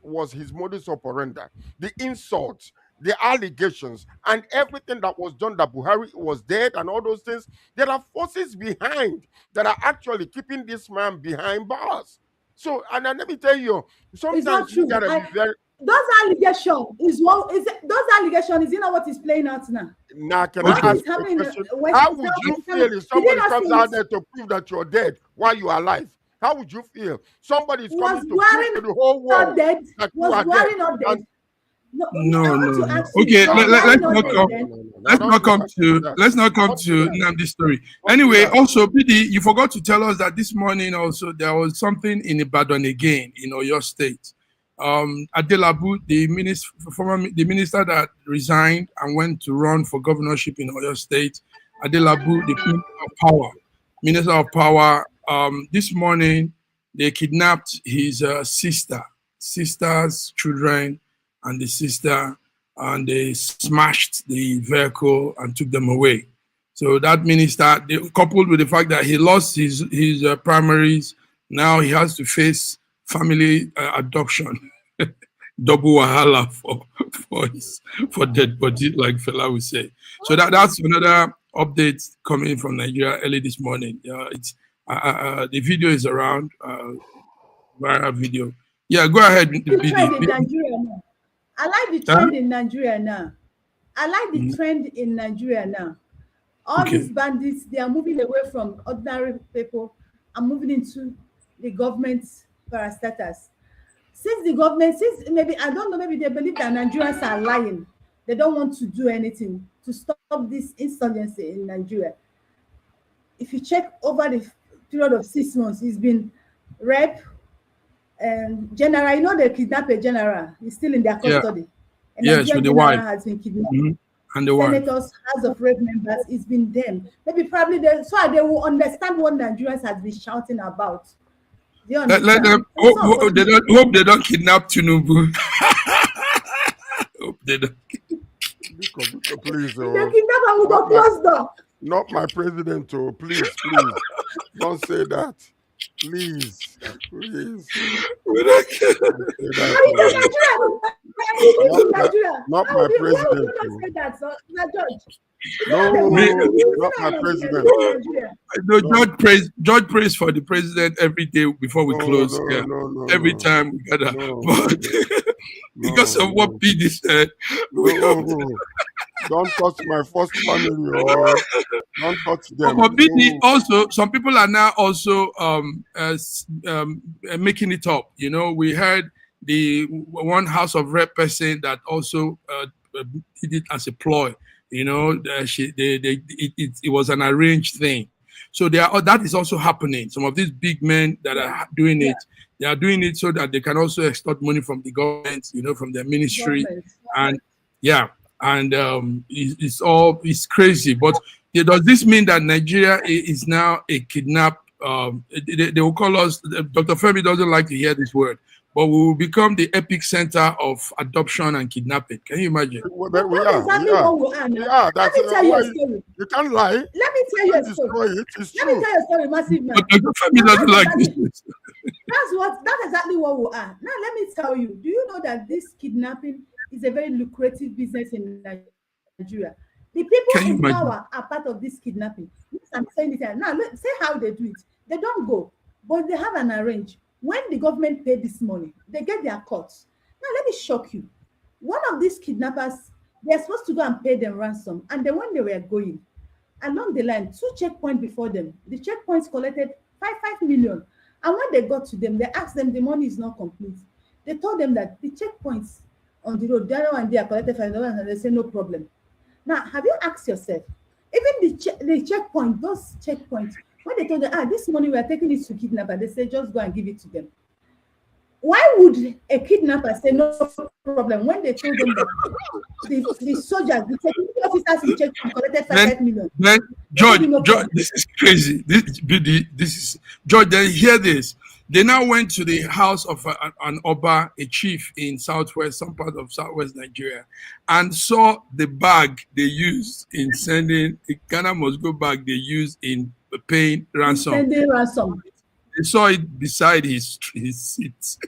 was his modus operandi, the insults, the allegations, and everything that was done, that Buhari was dead and all those things. There are forces behind that are actually keeping this man behind bars. So, and let me tell you, sometimes you gotta be very... Those allegations is what is it, those allegations is what is playing out now. Now, can I ask you a question? How would you feel if somebody comes out there to prove that you're dead while you are alive? How would you feel? Somebody is coming to prove to the whole world that you are dead. No. Okay, let's not come. Now don't do that. let's not come Don't to do that. Nnamdi's story. Don't do Anyway, that. also BD, you forgot to tell us that this morning also there was something in Ibadan again in Oyo State. Adelabu, the minister that resigned and went to run for governorship in Oyo State, Adelabu, the minister of power, this morning they kidnapped his sister's children and the sister, and they smashed the vehicle and took them away. So that minister, coupled with the fact that he lost his primaries, now he has to face family adoption, double wahala for dead body, like Fela would say. So that's another update coming from Nigeria early this morning. It's the video is around, viral video. Yeah, go ahead. The trend in Nigeria now. I like the trend in Nigeria now. I like the trend in Nigeria now. All these bandits, they are moving away from ordinary people and moving into the government parastatals. Since maybe, I don't know, maybe they believe that Nigerians are lying. They don't want to do anything to stop this insurgency in Nigeria. If you check over the period of 6 months, it's been rape and general. You know, they kidnapped a general. He's still in their custody. Yeah. Yes, with the wife. Has been kidnapped. And the senators, House of Rep members, it's been them. Maybe probably they will understand what Nigerians has been shouting about. Let them hope they don't kidnap Tinubu. Hope they don't. Please, they kidnap and we go close door. Not my president, please, don't say that. Please. Not my president. No, not my president. George prays for the president every day before we close. Every time we gather. But because of what PD said, don't touch my first family, or don't touch them. But BD also, some people are now also making it up. You know, we heard the one House of Rep person that also did it as a ploy. You know, it was an arranged thing. So that is also happening. Some of these big men that are doing it, they are doing it so that they can also extort money from the government, you know, from their ministry, and it's crazy. But does this mean that Nigeria is now a kidnap? They will call us. Dr. Femi doesn't like to hear this word, but we will become the epic center of adoption and kidnapping. Can you imagine? Well, we are. Let me tell you a story. You can't lie. Let me tell you a story. Let me tell you a story, massive man. But Dr. Femi doesn't like this. That's exactly what we are. Now, let me tell you. Do you know that this kidnapping is a very lucrative business in Nigeria? The people in power are part of this kidnapping. I'm saying it. Now, say how they do it. They don't go, but they have an arrange. When the government pay this money, they get their cuts. Now, let me shock you. One of these kidnappers, they're supposed to go and pay them ransom. And then when they were going, along the line, 2 checkpoints before them, the checkpoints collected 5 million. And when they got to them, they asked them the money is not complete. They told them that the checkpoints on the road, the other one, they are collected 5 million, and they say no problem. Now, have you asked yourself, even the checkpoint, those checkpoints, when they told them, this money we are taking it to kidnapper, they say just go and give it to them. Why would a kidnapper say no problem when they told them that the soldiers, the security officers in checkpoint collected 5 million? Then George, this is crazy. This is George. Then hear this. They now went to the house of an Oba, a chief in some part of southwest Nigeria, and saw the bag they used in sending the Ghana must go bag they used in paying ransom. Sending ransom. They saw it beside his seat.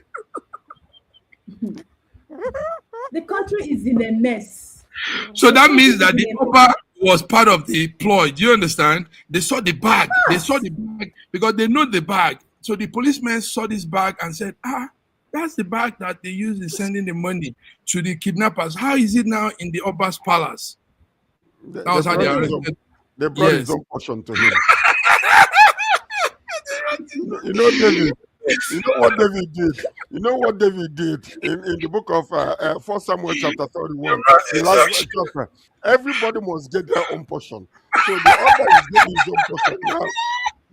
The country is in a mess. So that means that the Oba was part of the ploy. Do you understand? They saw the bag. They saw the bag because they know the bag. So the policemen saw this bag and said, that's the bag that they used in sending the money to the kidnappers. How is it now in the Oba's palace? That was how they arrested. They brought his own portion to him. You know, David, You know what David did? You know what David did in the book of 1 Samuel chapter 31, the last chapter. Everybody must get their own portion. So the other is getting his own portion now.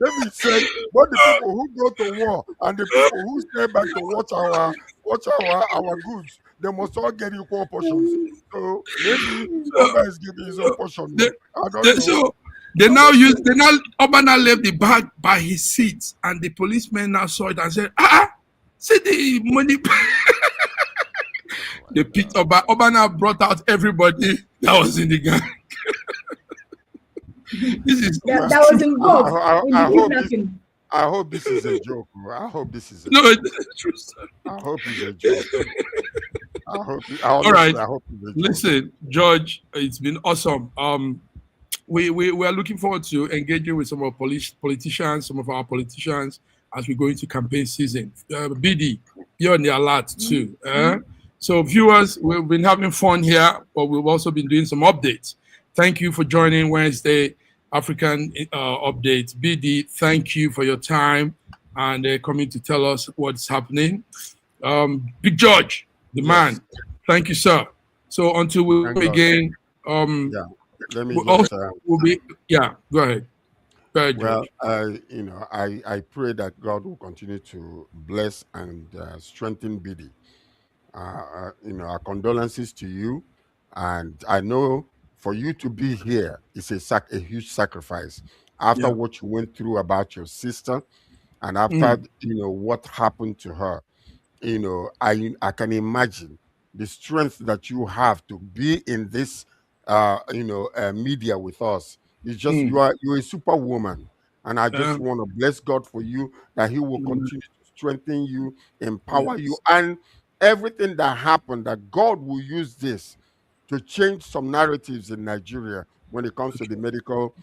David said, both the people who go to war and the people who stay back to watch our goods, they must all get equal portions. So maybe So, Oba is getting his own portion. they, I don't know. so Oba now left the bag by his seat, and the policemen now saw it and said, see the money. They picked Oba. Oba now brought out everybody that was in the gang. This is that was involved in the kidnapping. I hope this is a joke. I hope this is a no, joke. it's true. Sir. I hope it's a joke. All right. I hope it's a joke. Listen, George, it's been awesome. We are looking forward to engaging with some of our politicians, some of our politicians as we go into campaign season. BD, you're on the alert too. So viewers, we've been having fun here, but we've also been doing some updates. Thank you for joining Wednesday African Updates. BD, thank you for your time and coming to tell us what's happening. Big George, the man, thank you, sir. So until we meet again, let me go ahead. Well, I pray that God will continue to bless and strengthen BD. Our condolences to you, and I know for you to be here is a huge sacrifice after what you went through about your sister, and after what happened to her. I can imagine the strength that you have to be in this media with us. It's just you're a superwoman, and I just want to bless God for you that He will continue to strengthen you, empower you, and everything that happened, that God will use this to change some narratives in Nigeria when it comes to the medical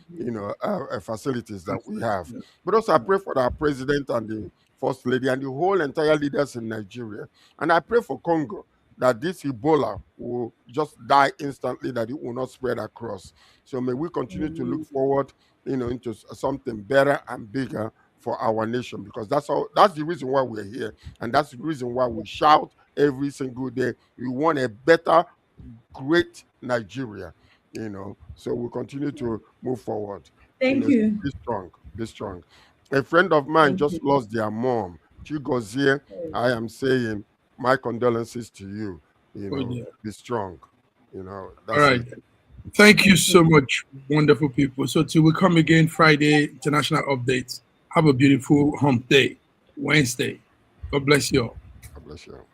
facilities that we have. But also I pray for our president and the first lady and the whole entire leaders in Nigeria, and I pray for Congo that this Ebola will just die instantly, that it will not spread across. So may we continue to look forward into something better and bigger for our nation, because that's the reason why we're here, and that's the reason why we shout every single day. We want a better, great Nigeria, so we'll continue to move forward. Thank you. Be strong. A friend of mine just lost their mom, Chigozie. I am saying my condolences to you. Be strong. That's all right. it. Thank you so much, wonderful people. So till we come again Friday, international updates. Have a beautiful hump day, Wednesday. God bless you all. God bless you all.